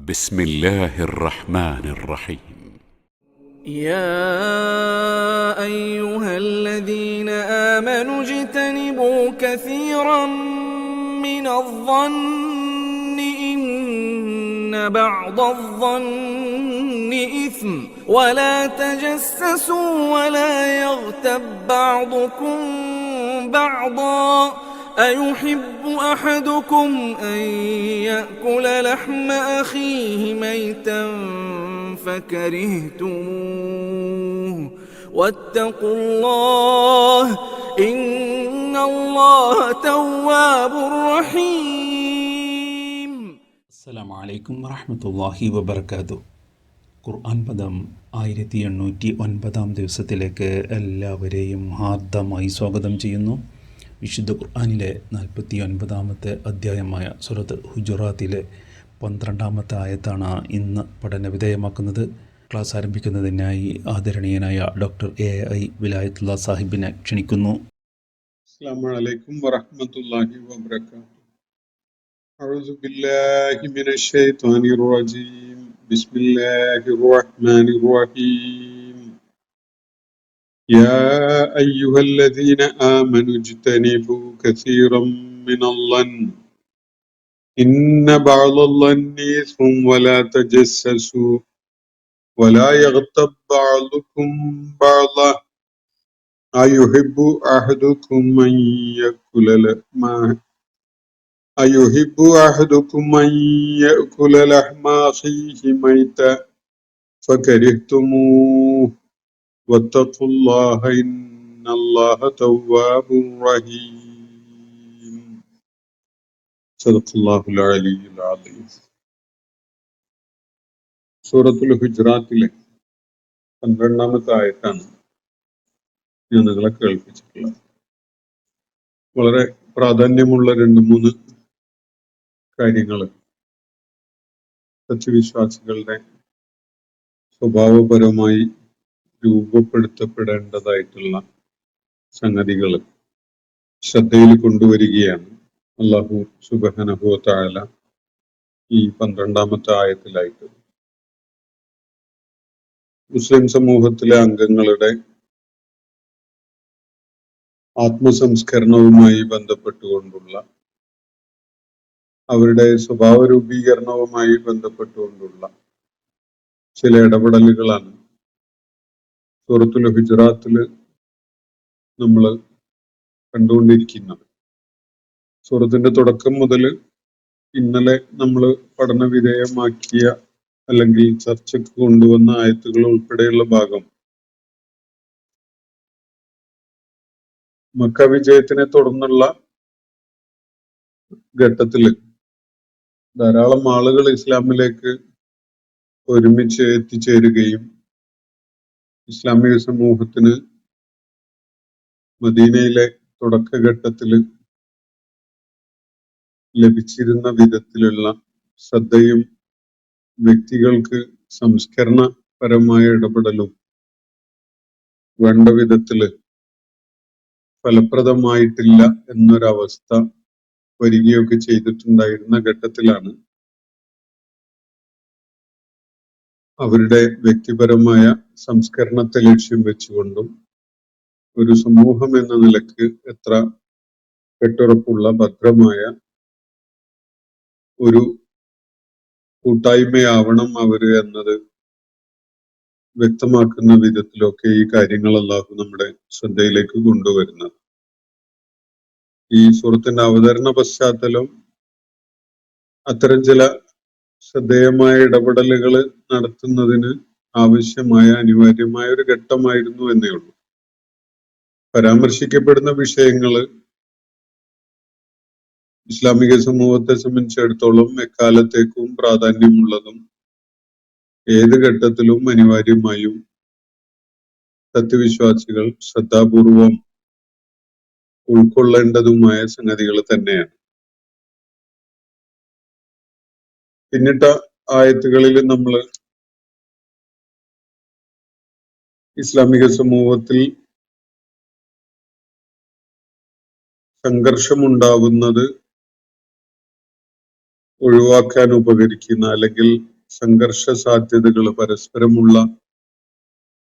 بسم الله الرحمن الرحيم. يا أيها الذين آمنوا اجتنبوا كثيرا من الظن إن بعض الظن إثم ولا تجسسوا ولا يغتب بعضكم بعضا أيحب أحدكم أن يأكل لحم أخيه ميتا فكرهتموه واتقوا الله إن الله تواب رحيم. അസ്സലാമു അലൈക്കും വറഹ്മത്തുള്ളാഹി വബറകാതുഹു. ഖുർആൻ പദം 1809 ദിവസത്തിലേക്ക് എല്ലാവരെയും ഹാർദമായി സ്വാഗതം ചെയ്യുന്നു. വിശുദ്ധ ഖുർആനിലെ 49 അധ്യായമായ സൂറത്ത് ഹുജറാത്തിലെ 12 ആയത്താണ് ഇന്ന് പഠനവിധേയമാക്കുന്നത്. ക്ലാസ് ആരംഭിക്കുന്നതിനായി ആദരണീയനായ ഡോക്ടർ AI വിലായത്തുള്ള സാഹിബിനെ ക്ഷണിക്കുന്നു. അസ്സലാമു അലൈക്കും വറഹ്മത്തുള്ളാഹി വബറകാതുഹു. അഊദു ബില്ലാഹി മിനശ് ശൈത്വാനിർ റജീം. ബിസ്മില്ലാഹിർ റഹ്മാനിർ റഹീം. യാ അയ്യുഹല്ലദീന ആമനു ഇജ്തനിബൂ കസീറൻ മിനൽ-ളന്നി ഇന്ന ബഅദൽ-ളന്നി ഇസ്മുൻ വലാ തജസ്സസൂ വലാ യഗ്തബ് ബഅദുകും ബഅദാ أيحب أحدكم أن يأكل لحم أخيه ميتا فكرهتموه واتقوا الله إن الله تواب رحيم. صدق الله العلي العظيم. സൂറത്തുൽ ഹുജറാത്തിലെ 12 ആയത്താണ് ഞാൻ നിങ്ങളെ കേൾപ്പിച്ചിട്ടുള്ളത്. വളരെ പ്രാധാന്യമുള്ള 2-3 കാര്യങ്ങൾ സത്യവിശ്വാസികളുടെ സ്വഭാവപരമായി രൂപപ്പെടുത്തപ്പെടേണ്ടതായിട്ടുള്ള സംഗതികൾ ശ്രദ്ധയിൽ കൊണ്ടുവരികയാണ് അല്ലാഹു സുബ്ഹാനഹു വ തആല ഈ 12 ആയത്തിലായിട്ട്. മുസ്ലിം സമൂഹത്തിലെ അംഗങ്ങളുടെ ആത്മസംസ്കരണവുമായി ബന്ധപ്പെട്ടുകൊണ്ടുള്ള, അവരുടെ സ്വഭാവ രൂപീകരണവുമായി ബന്ധപ്പെട്ടുകൊണ്ടുള്ള ചില ഇടപെടലുകളാണ് സൂറത്തുൽ ഹുജറാത്തിൽ നമ്മൾ കണ്ടുകൊണ്ടിരിക്കുന്നത്. സൂറത്തിന്റെ തുടക്കം മുതൽ ഇന്നലെ നമ്മൾ പഠനവിധേയമാക്കിയ അല്ലെങ്കിൽ ചർച്ചയ്ക്ക് കൊണ്ടുവന്ന ആയത്തുകൾ ഉൾപ്പെടെയുള്ള ഭാഗം മക്ക വിജയത്തിനെ തുടർന്നുള്ള ഘട്ടത്തില് ധാരാളം ആളുകൾ ഇസ്ലാമിലേക്ക് ഒരുമിച്ച് എത്തിച്ചേരുകയും ഇസ്ലാമിക സമൂഹത്തിന് മദീനയിലെ തുടക്കഘട്ടത്തില് ലഭിച്ചിരുന്ന വിധത്തിലുള്ള ശ്രദ്ധയും വ്യക്തികൾക്ക് സംസ്കരണപരമായ ഇടപെടലും വേണ്ട വിധത്തില് ഫലപ്രദമായിട്ടില്ല എന്നൊരവസ്ഥ വരികയൊക്കെ ചെയ്തിട്ടുണ്ടായിരുന്ന ഘട്ടത്തിലാണ് അവരുടെ വ്യക്തിപരമായ സംസ്കരണത്തെ ലക്ഷ്യം വെച്ചുകൊണ്ടും ഒരു സമൂഹം എന്ന നിലക്ക് എത്ര കെട്ടുറപ്പുള്ള ഭദ്രമായ ഒരു കൂട്ടായ്മയാവണം അവര് എന്നത് വ്യക്തമാക്കുന്ന വിധത്തിലൊക്കെ ഈ കാര്യങ്ങൾ അല്ലാഹു നമ്മുടെ ശ്രദ്ധയിലേക്ക് കൊണ്ടുവരുന്നത്. ഈ സൂറത്തിന്റെ അവതരണ പശ്ചാത്തലം അത്തരം ചില ശ്രദ്ധേയമായ ഇടപെടലുകൾ നടത്തുന്നതിന് ആവശ്യമായ അനിവാര്യമായ ഒരു ഘട്ടമായിരുന്നു എന്നേ ഉള്ളൂ. പരാമർശിക്കപ്പെടുന്ന വിഷയങ്ങള് ഇസ്ലാമിക സമൂഹത്തെ സംബന്ധിച്ചിടത്തോളം എക്കാലത്തേക്കും പ്രാധാന്യമുള്ളതും ഏത് ഘട്ടത്തിലും അനിവാര്യമായും സത്യവിശ്വാസികൾ ശ്രദ്ധാപൂർവം ഉൾക്കൊള്ളേണ്ടതുമായ സംഗതികൾ തന്നെയാണ്. പിന്നിട്ട ആയത്തുകളിൽ നമ്മൾ ഇസ്ലാമിക സമൂഹത്തിൽ സംഘർഷമുണ്ടാകുന്നത് ഒഴിവാക്കാൻ ഉപകരിക്കുന്ന അല്ലെങ്കിൽ സംഘർഷ സാധ്യതകൾ, പരസ്പരമുള്ള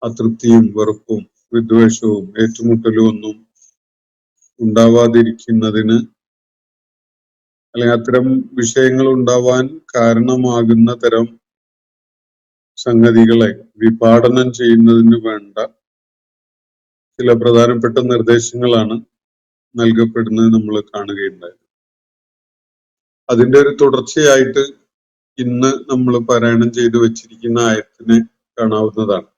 അതൃപ്തിയും വെറുപ്പും വിദ്വേഷവും ഏറ്റുമുട്ടലും ഒന്നും ഉണ്ടാവാതിരിക്കുന്നതിന്, അല്ലെങ്കിൽ അത്തരം വിഷയങ്ങൾ ഉണ്ടാവാൻ കാരണമാകുന്ന തരം സംഗതികളെ വിപാടനം ചെയ്യുന്നതിന് വേണ്ട ചില പ്രധാനപ്പെട്ട നിർദ്ദേശങ്ങളാണ് നൽകപ്പെടുന്നത് നമ്മൾ കാണുകയുണ്ടായത്. അതിന്റെ ഒരു തുടർച്ചയായിട്ട് ഇന്ന് നമ്മൾ പാരായണം ചെയ്തു വെച്ചിരിക്കുന്ന ആയത്തിനെ കാണാവുന്നതാണ്.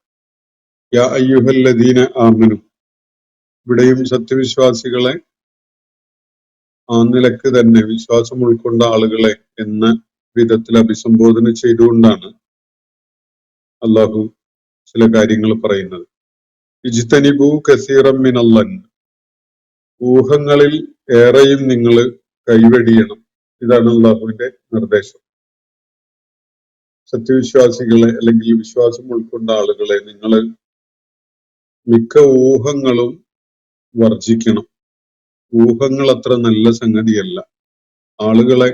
യാ അയ്യുഹല്ലദീന ആമനു, ഇവിടെയും സത്യവിശ്വാസികളെ ആ നിലക്ക് തന്നെ വിശ്വാസം ഉൾക്കൊണ്ട ആളുകളെ എന്ന വിധത്തിൽ അഭിസംബോധന ചെയ്തുകൊണ്ടാണ് അള്ളാഹു ചില കാര്യങ്ങൾ പറയുന്നത്. ഇജ്തനിബു കസീറം മിനല്ലൻ, ഊഹങ്ങളിൽ ഏറെയും നിങ്ങൾ കൈവെടിയണം. ഇതാണ് അള്ളാഹുവിന്റെ നിർദ്ദേശം. സത്യവിശ്വാസികളെ അല്ലെങ്കിൽ വിശ്വാസം ഉൾക്കൊണ്ട ആളുകളെ നിങ്ങൾ മിക്ക ഊഹങ്ങളും വർജിക്കണം. ഊഹങ്ങൾ അത്ര നല്ല സംഗതിയല്ല. ആളുകളെ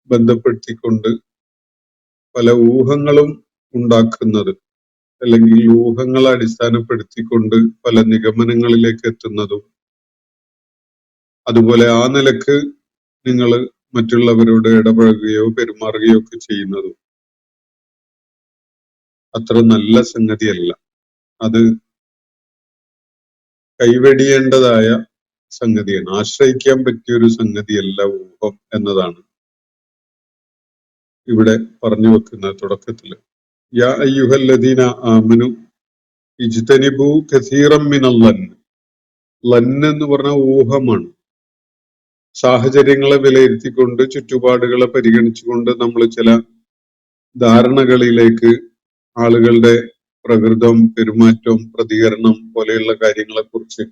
ബന്ധപ്പെടുത്തിക്കൊണ്ട് പല ഊഹങ്ങളും ഉണ്ടാക്കുന്നത്, അല്ലെങ്കിൽ ഊഹങ്ങളെ അടിസ്ഥാനപ്പെടുത്തിക്കൊണ്ട് പല നിഗമനങ്ങളിലേക്ക് എത്തുന്നതും, അതുപോലെ ആ നിലക്ക് നിങ്ങൾ മറ്റുള്ളവരോട് ഇടപഴകുകയോ പെരുമാറുകയോ ഒക്കെ ചെയ്യുന്നതും അത്ര നല്ല സംഗതിയല്ല. അത് കൈവെടിയേണ്ടതായ സംഗതിയാണ്. ആശ്രയിക്കാൻ പറ്റിയൊരു സംഗതിയല്ല ഊഹം എന്നതാണ് ഇവിടെ പറഞ്ഞു വെക്കുന്ന തുടക്കത്തില്. യാ അയ്യുഹല്ലദീന ആമനു ഇജ്തനിബു കസീറം മിനല്ലൻ. ലൻ എന്ന് പറഞ്ഞ ഊഹമാണ്. സാഹചര്യങ്ങളെ വിലയിരുത്തിക്കൊണ്ട്, ചുറ്റുപാടുകളെ പരിഗണിച്ചുകൊണ്ട് നമ്മൾ ചില ധാരണകളിലേക്ക് ആളുകളുടെ പ്രകൃതം, പെരുമാറ്റം, പ്രതികരണം പോലെയുള്ള കാര്യങ്ങളെ കുറിച്ച്,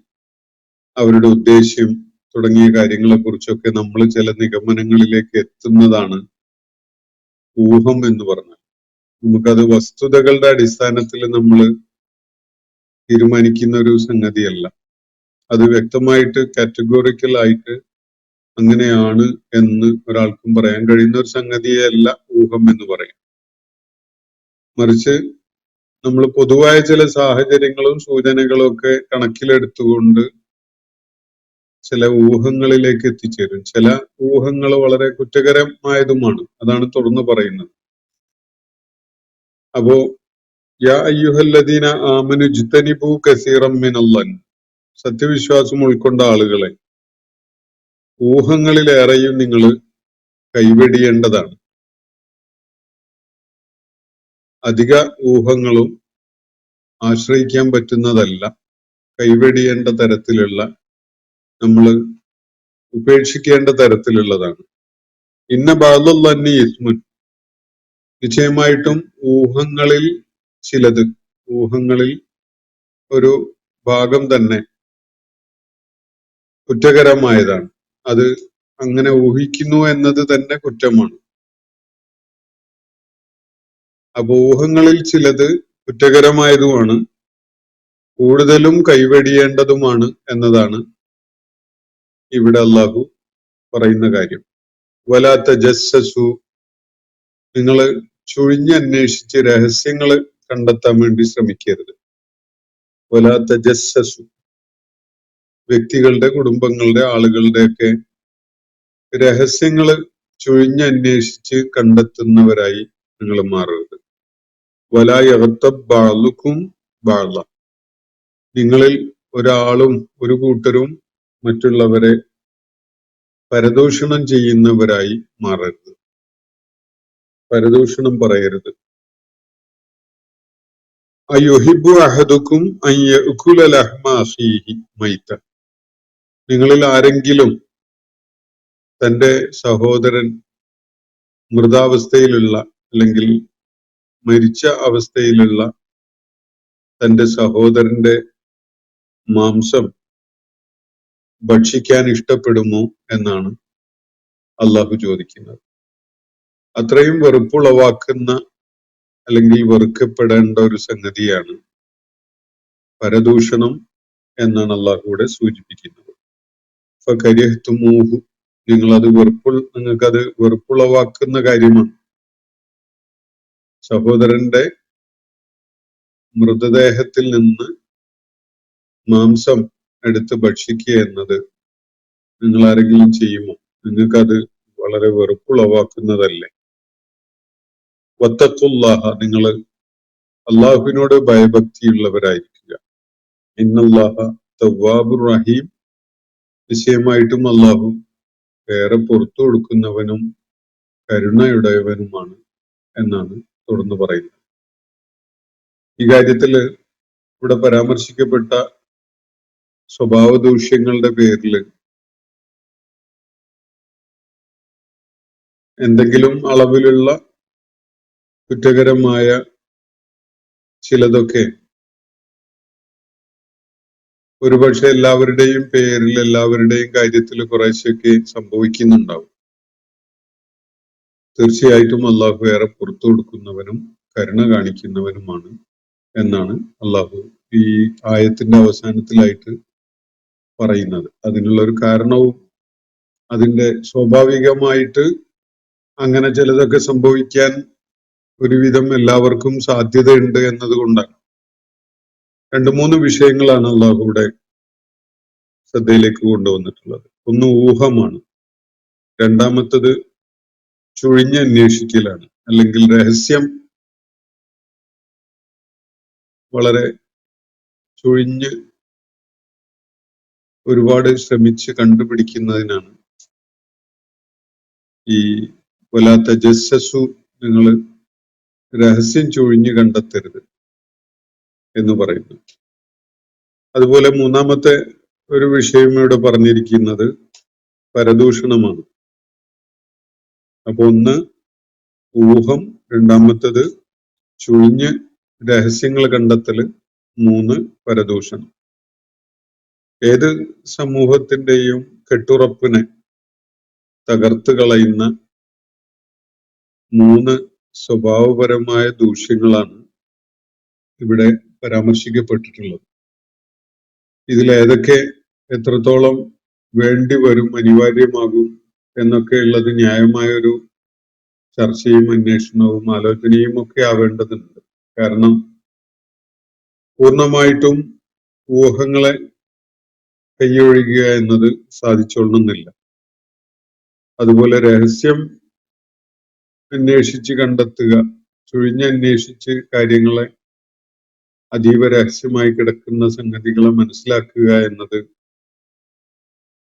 അവരുടെ ഉദ്ദേശ്യം തുടങ്ങിയ കാര്യങ്ങളെ കുറിച്ചൊക്കെ നമ്മൾ ചില നിഗമനങ്ങളിലേക്ക് എത്തുന്നതാണ് ഊഹം എന്ന് പറഞ്ഞാൽ. നമുക്കത് വസ്തുതകളുടെ അടിസ്ഥാനത്തിൽ നമ്മൾ തീരുമാനിക്കുന്ന ഒരു സംഗതിയല്ല. അത് വ്യക്തമായിട്ട് കാറ്റഗോറിക്കൽ ആയിട്ട് അങ്ങനെയാണ് എന്ന് ഒരാൾക്കും പറയാൻ കഴിയുന്ന ഒരു സംഗതിയല്ല ഊഹം എന്ന് പറയും. മറിച്ച് നമ്മൾ പൊതുവായ ചില സാഹചര്യങ്ങളും സൂചനകളും ഒക്കെ കണക്കിലെടുത്തുകൊണ്ട് ചില ഊഹങ്ങളിലേക്ക് എത്തിച്ചേരും. ചില ഊഹങ്ങൾ വളരെ കുറ്റകരമായതുമാണ്. അതാണ് തുറന്നു പറയുന്നത്. അപ്പോ യാ അയ്യുഹല്ലദീന ആമനു ഇജ്തനിബു കസീറം മിനല്ലൻ, സത്യവിശ്വാസം ഉൾക്കൊണ്ട ആളുകളെ ഊഹങ്ങളിലേറെയും നിങ്ങൾ കൈവെടിയേണ്ടതാണ്. അധിക ഊഹങ്ങളും ആശ്രയിക്കാൻ പറ്റുന്നതല്ല. കൈവെടിയേണ്ട തരത്തിലുള്ള, നമ്മൾ ഉപേക്ഷിക്കേണ്ട തരത്തിലുള്ളതാണ്. ഇന്ന ബഅ്ദുല്ലന്നി ഇസ്മുൻ, നിശ്ചയമായിട്ടും ഊഹങ്ങളിൽ ചിലത്, ഊഹങ്ങളിൽ ഒരു ഭാഗം തന്നെ കുറ്റകരമായതാണ്. അത് അങ്ങനെ ഊഹിക്കുന്നു എന്നത് തന്നെ കുറ്റമാണ്. അപ്പൊ ഊഹങ്ങളിൽ ചിലത് കുറ്റകരമായതുമാണ്, കൂടുതലും കൈവെടിയേണ്ടതുമാണ് എന്നതാണ് ഇവിടെ അള്ളാഹു പറയുന്ന കാര്യം. വലാ തജസ്സസു, നിങ്ങൾ ചുഴിഞ്ഞന്വേഷിച്ച് രഹസ്യങ്ങൾ കണ്ടെത്താൻ വേണ്ടി ശ്രമിക്കരുത്. വലാ തജസ്സസു, വ്യക്തികളുടെ, കുടുംബങ്ങളുടെ, ആളുകളുടെയൊക്കെ രഹസ്യങ്ങൾ ചുഴിഞ്ഞന്വേഷിച്ച് കണ്ടെത്തുന്നവരായി നിങ്ങൾ മാറരുത്. വലാ യഗ്തബ് ബഅ്ദുകും ബഅ്ദ, നിങ്ങളിൽ ഒരാളും ഒരു കൂട്ടരും മറ്റുള്ളവരെ പരദൂഷണം ചെയ്യുന്നവരായി മാറരുത്. പരദൂഷണം പറയരുത്. അയുഹിബ്ബു അഹദുക്കും അൻ യഅകുല ലഹ്മ അഖീഹി മൈത, നിങ്ങളിൽ ആരെങ്കിലും തന്റെ സഹോദരൻ മൃതാവസ്ഥയിലുള്ള അല്ലെങ്കിൽ മരിച്ച അവസ്ഥയിലുള്ള തന്റെ സഹോദരന്റെ മാംസം ഭക്ഷിക്കാൻ ഇഷ്ടപ്പെടുമോ എന്നാണ് അള്ളാഹു ചോദിക്കുന്നത്. അത്രയും വെറുപ്പുളവാക്കുന്ന അല്ലെങ്കിൽ വെറുക്കപ്പെടേണ്ട ഒരു സംഗതിയാണ് പരദൂഷണം എന്നാണ് അള്ളാഹു ഇവിടെ സൂചിപ്പിക്കുന്നത്. ഫകരിഹ്തുമൂഹു, നിങ്ങൾക്കത് വെറുപ്പുളവാക്കുന്ന കാര്യമാണ്. സഹോദരന്റെ മൃതദേഹത്തിൽ നിന്ന് മാംസം എടുത്ത് ഭക്ഷിക്കുക എന്നത് നിങ്ങൾ ആരെങ്കിലും ചെയ്യുമോ? നിങ്ങൾക്കത് വളരെ വെറുപ്പുളവാക്കുന്നതല്ലേ? വത്തഖുല്ലാഹ, നിങ്ങൾ അള്ളാഹുവിനോട് ഭയഭക്തിയുള്ളവരായിരിക്കുക. ഇന്നല്ലാഹ തവ്വാബുർ റഹീം, നിശ്ചയമായിട്ടും അള്ളാഹു ഏറെ പുറത്തു കൊടുക്കുന്നവനും കരുണയുടയവനുമാണ് എന്നാണ് തുടർന്ന് പറയുന്നത്. ഈ കാര്യത്തില് ഇവിടെ പരാമർശിക്കപ്പെട്ട സ്വഭാവ ദൂഷ്യങ്ങളുടെ പേരിൽ എന്തെങ്കിലും അളവിലുള്ള കുറ്റകരമായ ചിലതൊക്കെ ഒരുപക്ഷെ എല്ലാവരുടെയും പേരിൽ എല്ലാവരുടെയും കാര്യത്തിൽ കുറേശ്ശൊക്കെ സംഭവിക്കുന്നുണ്ടാവും. തീർച്ചയായിട്ടും അള്ളാഹു ഏറെ പുറത്തു കൊടുക്കുന്നവനും കരുണ കാണിക്കുന്നവനുമാണ് എന്നാണ് അള്ളാഹു ഈ ആയത്തിന്റെ അവസാനത്തിലായിട്ട് പറയുന്നത്. അതിനുള്ള ഒരു കാരണവും അതിന്റെ സ്വാഭാവികമായിട്ട് അങ്ങനെ ചിലതൊക്കെ സംഭവിക്കാൻ ഒരുവിധം എല്ലാവർക്കും സാധ്യതയുണ്ട് എന്നതുകൊണ്ടാണ്. 2-3 വിഷയങ്ങളാണ് അള്ളാഹുവിടെ ശ്രദ്ധയിലേക്ക് കൊണ്ടുവന്നിട്ടുള്ളത്. ഒന്ന് ഊഹമാണ്, രണ്ടാമത്തത് ചുഴിഞ്ഞന്വേഷിക്കലാണ്, അല്ലെങ്കിൽ രഹസ്യം വളരെ ചുഴിഞ്ഞ് ഒരുപാട് ശ്രമിച്ച് കണ്ടുപിടിക്കുന്നതിനാണ് ഈ വലാ തജസ്സസു, നിങ്ങൾ രഹസ്യം ചുഴിഞ്ഞ് കണ്ടെത്തരുത് എന്ന് പറയുന്നു. അതുപോലെ മൂന്നാമത്തെ ഒരു വിഷയം ഇവിടെ പറഞ്ഞിരിക്കുന്നത് പരദൂഷണമാണ്. അപ്പൊ ഒന്ന് ഊഹം, രണ്ടാമത്തത് ചുഴിഞ്ഞ് രഹസ്യങ്ങൾ കണ്ടെത്തല്, 3 പരദൂഷണം. ഏത് സമൂഹത്തിന്റെയും കെട്ടുറപ്പിനെ തകർത്ത് കളയുന്ന 3 സ്വഭാവപരമായ ദൂഷ്യങ്ങളാണ് ഇവിടെ പരാമർശിക്കപ്പെട്ടിട്ടുള്ളത്. ഇതിലേതൊക്കെ എത്രത്തോളം വേണ്ടി വരും, അനിവാര്യമാകും എന്നൊക്കെ ഉള്ളത് ന്യായമായ ഒരു ചർച്ചയും അന്വേഷണവും ആലോചനയും ഒക്കെ ആവേണ്ടതുണ്ട്. കാരണം പൂർണ്ണമായിട്ടും ഊഹങ്ങളെ കൈയൊഴിയുക എന്നത് സാധിച്ചോളണമെന്നില്ല. അതുപോലെ രഹസ്യം അന്വേഷിച്ച് കണ്ടെത്തുക, ചുഴിഞ്ഞന്വേഷിച്ച് കാര്യങ്ങളെ, അതീവ രഹസ്യമായി കിടക്കുന്ന സംഗതികളെ മനസ്സിലാക്കുക എന്നത്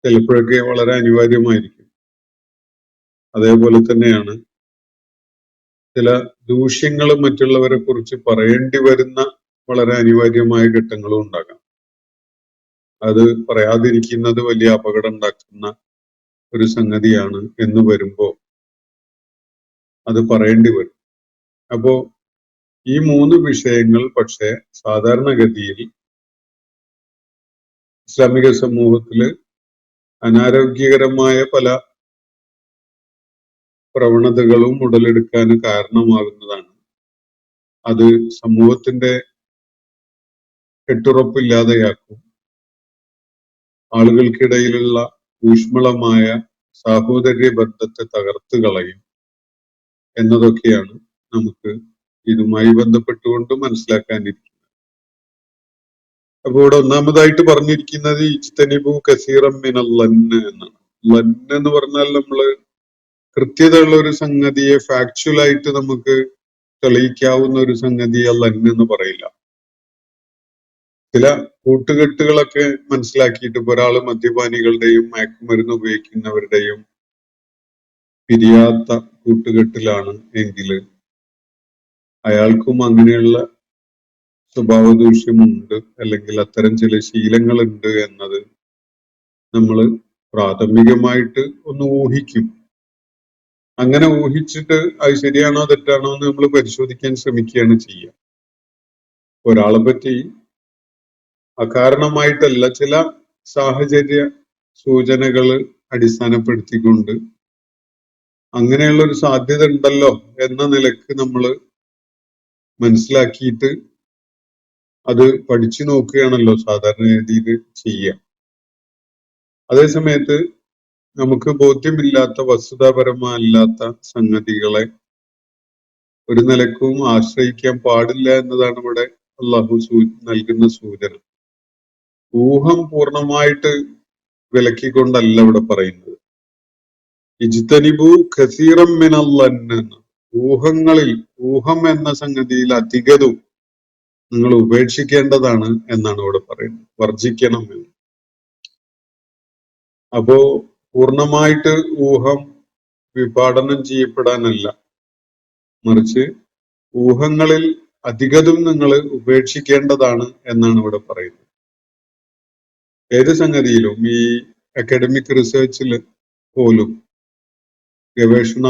ചിലപ്പോഴൊക്കെ വളരെ അനിവാര്യമായിരിക്കും. അതേപോലെ തന്നെയാണ് ചില ദൂഷ്യങ്ങൾ മറ്റുള്ളവരെ കുറിച്ച് പറയേണ്ടി വരുന്ന വളരെ അനിവാര്യമായ ഘട്ടങ്ങളും ഉണ്ടാകാം. അത് പറയാതിരിക്കുന്നത് വലിയ അപകടം ഉണ്ടാക്കുന്ന ഒരു സംഗതിയാണ് എന്ന് വരുമ്പോ അത് പറയേണ്ടി വരും. അപ്പോ ഈ 3 വിഷയങ്ങൾ പക്ഷെ സാധാരണഗതിയിൽ ഇസ്ലാമിക സമൂഹത്തില് അനാരോഗ്യകരമായ പല പ്രവണതകളും ഉടലെടുക്കാൻ കാരണമാകുന്നതാണ്. അത് സമൂഹത്തിന്റെ കെട്ടുറപ്പില്ലാതെയാക്കും, ആളുകൾക്കിടയിലുള്ള ഊഷ്മളമായ സാഹോദര്യ ബന്ധത്തെ തകർത്ത് കളയും എന്നതൊക്കെയാണ് നമുക്ക് ഇതുമായി ബന്ധപ്പെട്ടുകൊണ്ട് മനസ്സിലാക്കാനിരിക്കുന്നത്. അപ്പൊ ഇവിടെ ഒന്നാമതായിട്ട് പറഞ്ഞിരിക്കുന്നത് ഇജ്തനിബു കസീറൻ മിനൽ ലന്ന് എന്നാണ്. ലന്ന് എന്ന് പറഞ്ഞാൽ നമ്മള് കൃത്യതയുള്ള ഒരു സംഗതിയെ ഫാക്ച്വലായിട്ട് നമുക്ക് തെളിയിക്കാവുന്ന ഒരു സംഗതിയെ ലന്ന് എന്ന് പറയില്ല. ചില കൂട്ടുകെട്ടുകളൊക്കെ മനസ്സിലാക്കിയിട്ട് ഇപ്പൊ ഒരാള് മദ്യപാനികളുടെയും മയക്കുമരുന്ന് ഉപയോഗിക്കുന്നവരുടെയും പിരിയാത്ത കൂട്ടുകെട്ടിലാണ് എങ്കിൽ അയാൾക്കും അങ്ങനെയുള്ള സ്വഭാവ ദൂഷ്യമുണ്ട്, അല്ലെങ്കിൽ അത്തരം ചില ശീലങ്ങളുണ്ട് എന്നത് നമ്മൾ പ്രാഥമികമായിട്ട് ഒന്ന് ഊഹിക്കും. അങ്ങനെ ഊഹിച്ചിട്ട് അത് ശരിയാണോ തെറ്റാണോ എന്ന് നമ്മൾ പരിശോധിക്കാൻ ശ്രമിക്കുകയാണ് ചെയ്യുക. ഒരാളെ പറ്റി അകാരണമായിട്ടല്ല, ചില സാഹചര്യ സൂചനകൾ അടിസ്ഥാനപ്പെടുത്തിക്കൊണ്ട് അങ്ങനെയുള്ള ഒരു സാധ്യത ഉണ്ടല്ലോ എന്ന നിലക്ക് നമ്മൾ മനസ്സിലാക്കിയിട്ട് അത് പഠിച്ചു നോക്കുകയാണല്ലോ സാധാരണ രീതിയിൽ ചെയ്യുക. അതേസമയത്ത് നമുക്ക് ബോധ്യമില്ലാത്ത, വസ്തുതാപരമല്ലാത്ത സംഗതികളെ ഒരു നിലക്കും ആശ്രയിക്കാൻ പാടില്ല എന്നതാണ് ഇവിടെ അള്ളാഹു നൽകുന്ന സൂചന. ഊഹം പൂർണ്ണമായിട്ട് വിലക്കിക്കൊണ്ടല്ല ഇവിടെ പറയുന്നത്. ഇജ്തനിബു ഖസീറം മിനല്ലന്ന്, ഊഹം എന്ന സംഗതിയിൽ അധികതും നിങ്ങൾ ഉപേക്ഷിക്കേണ്ടതാണ് എന്നാണ് ഇവിടെ പറയുന്നത്, വർജിക്കണം എന്ന്. അപ്പോ പൂർണ്ണമായിട്ട് ഊഹം വിഭാടനം ചെയ്യപ്പെടാനല്ല, മറിച്ച് ഊഹങ്ങളിൽ അധികതും നിങ്ങൾ ഉപേക്ഷിക്കേണ്ടതാണ് എന്നാണ് ഇവിടെ പറയുന്നത്. ഏത് സംഗതിയിലും, ഈ അക്കാഡമിക് റിസർച്ചിൽ പോലും, ഗവേഷണ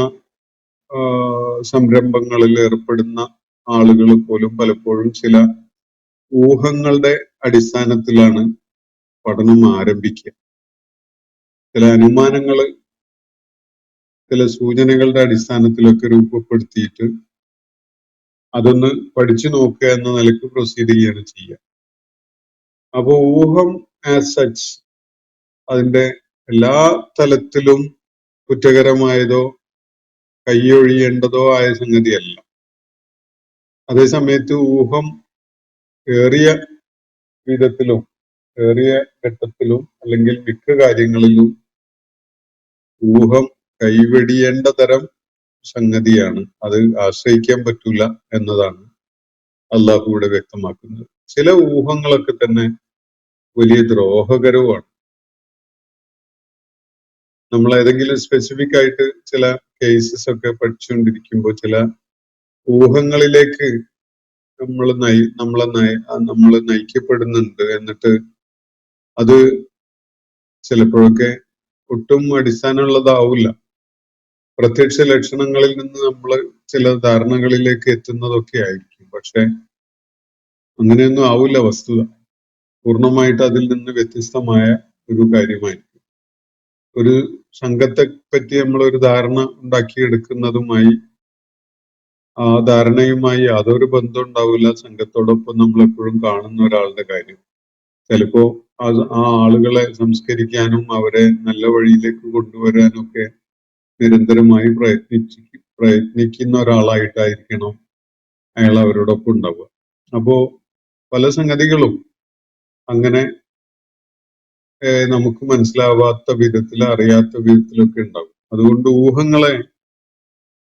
സംരംഭങ്ങളിൽ ഏർപ്പെടുന്ന ആളുകൾ പോലും പലപ്പോഴും ചില ഊഹങ്ങളുടെ അടിസ്ഥാനത്തിലാണ് പഠനം ആരംഭിക്കുക. ചില അനുമാനങ്ങള്, ചില സൂചനകളുടെ അടിസ്ഥാനത്തിലൊക്കെ രൂപപ്പെടുത്തിയിട്ട് അതൊന്ന് പഠിച്ചു നോക്കുക എന്ന നിലയ്ക്ക് പ്രൊസീഡ് ചെയ്യുകയാണ് ചെയ്യുക. അപ്പോ ഊഹം ആസ് സച്ച് അതിന്റെ എല്ലാ തലത്തിലും കുറ്റകരമായതോ കൈയൊഴിയേണ്ടതോ ആയ സംഗതിയല്ല. അതേസമയത്ത് ഊഹം ഏറിയ വിധത്തിലും ഏറിയ ഘട്ടത്തിലും അല്ലെങ്കിൽ മിക്ക കാര്യങ്ങളിലും ഊഹം കൈവെടിയേണ്ട തരം സംഗതിയാണ്. അത് ആശ്രയിക്കാൻ പറ്റൂല എന്നതാണ് അള്ളാഹു ഇവിടെ വ്യക്തമാക്കുന്നത്. ചില ഊഹങ്ങളൊക്കെ തന്നെ വലിയ ദ്രോഹകരവുമാണ്. നമ്മൾ ഏതെങ്കിലും സ്പെസിഫിക് ആയിട്ട് ചില കേസസ് ഒക്കെ പഠിച്ചുകൊണ്ടിരിക്കുമ്പോൾ ചില ഊഹങ്ങളിലേക്ക് നമ്മൾ നയിക്കപ്പെടുന്നുണ്ട്. എന്നിട്ട് അത് ചിലപ്പോഴൊക്കെ ഒട്ടും അടിസ്ഥാനമുള്ളതാവില്ല. പ്രത്യക്ഷ ലക്ഷണങ്ങളിൽ നിന്ന് നമ്മൾ ചില ധാരണകളിലേക്ക് എത്തുന്നതൊക്കെ ആയിരിക്കും. പക്ഷെ അങ്ങനെയൊന്നും ആവില്ല വസ്തുത. പൂർണ്ണമായിട്ട് അതിൽ നിന്ന് വ്യത്യസ്തമായ ഒരു കാര്യമായിരിക്കും. ഒരു സംഘത്തെ പറ്റി നമ്മൾ ഒരു ധാരണ ഉണ്ടാക്കിയെടുക്കുന്നതുമായി ആ ധാരണയുമായി യാതൊരു ബന്ധം ഉണ്ടാവില്ല സംഘത്തോടൊപ്പം നമ്മൾ എപ്പോഴും കാണുന്ന ഒരാളുടെ കാര്യം. ചിലപ്പോ ആ ആളുകളെ സംസ്കരിക്കാനും അവരെ നല്ല വഴിയിലേക്ക് കൊണ്ടുവരാനും ഒക്കെ നിരന്തരമായി പ്രയത്നിക്കുന്ന ഒരാളായിട്ടായിരിക്കണം അയാൾ അവരോടൊപ്പം ഉണ്ടാവുക. അപ്പോ പല സംഗതികളും അങ്ങനെ നമുക്ക് മനസ്സിലാവാത്ത വിധത്തിൽ, അറിയാത്ത വിധത്തിലൊക്കെ ഉണ്ടാവും. അതുകൊണ്ട് ഊഹങ്ങളെ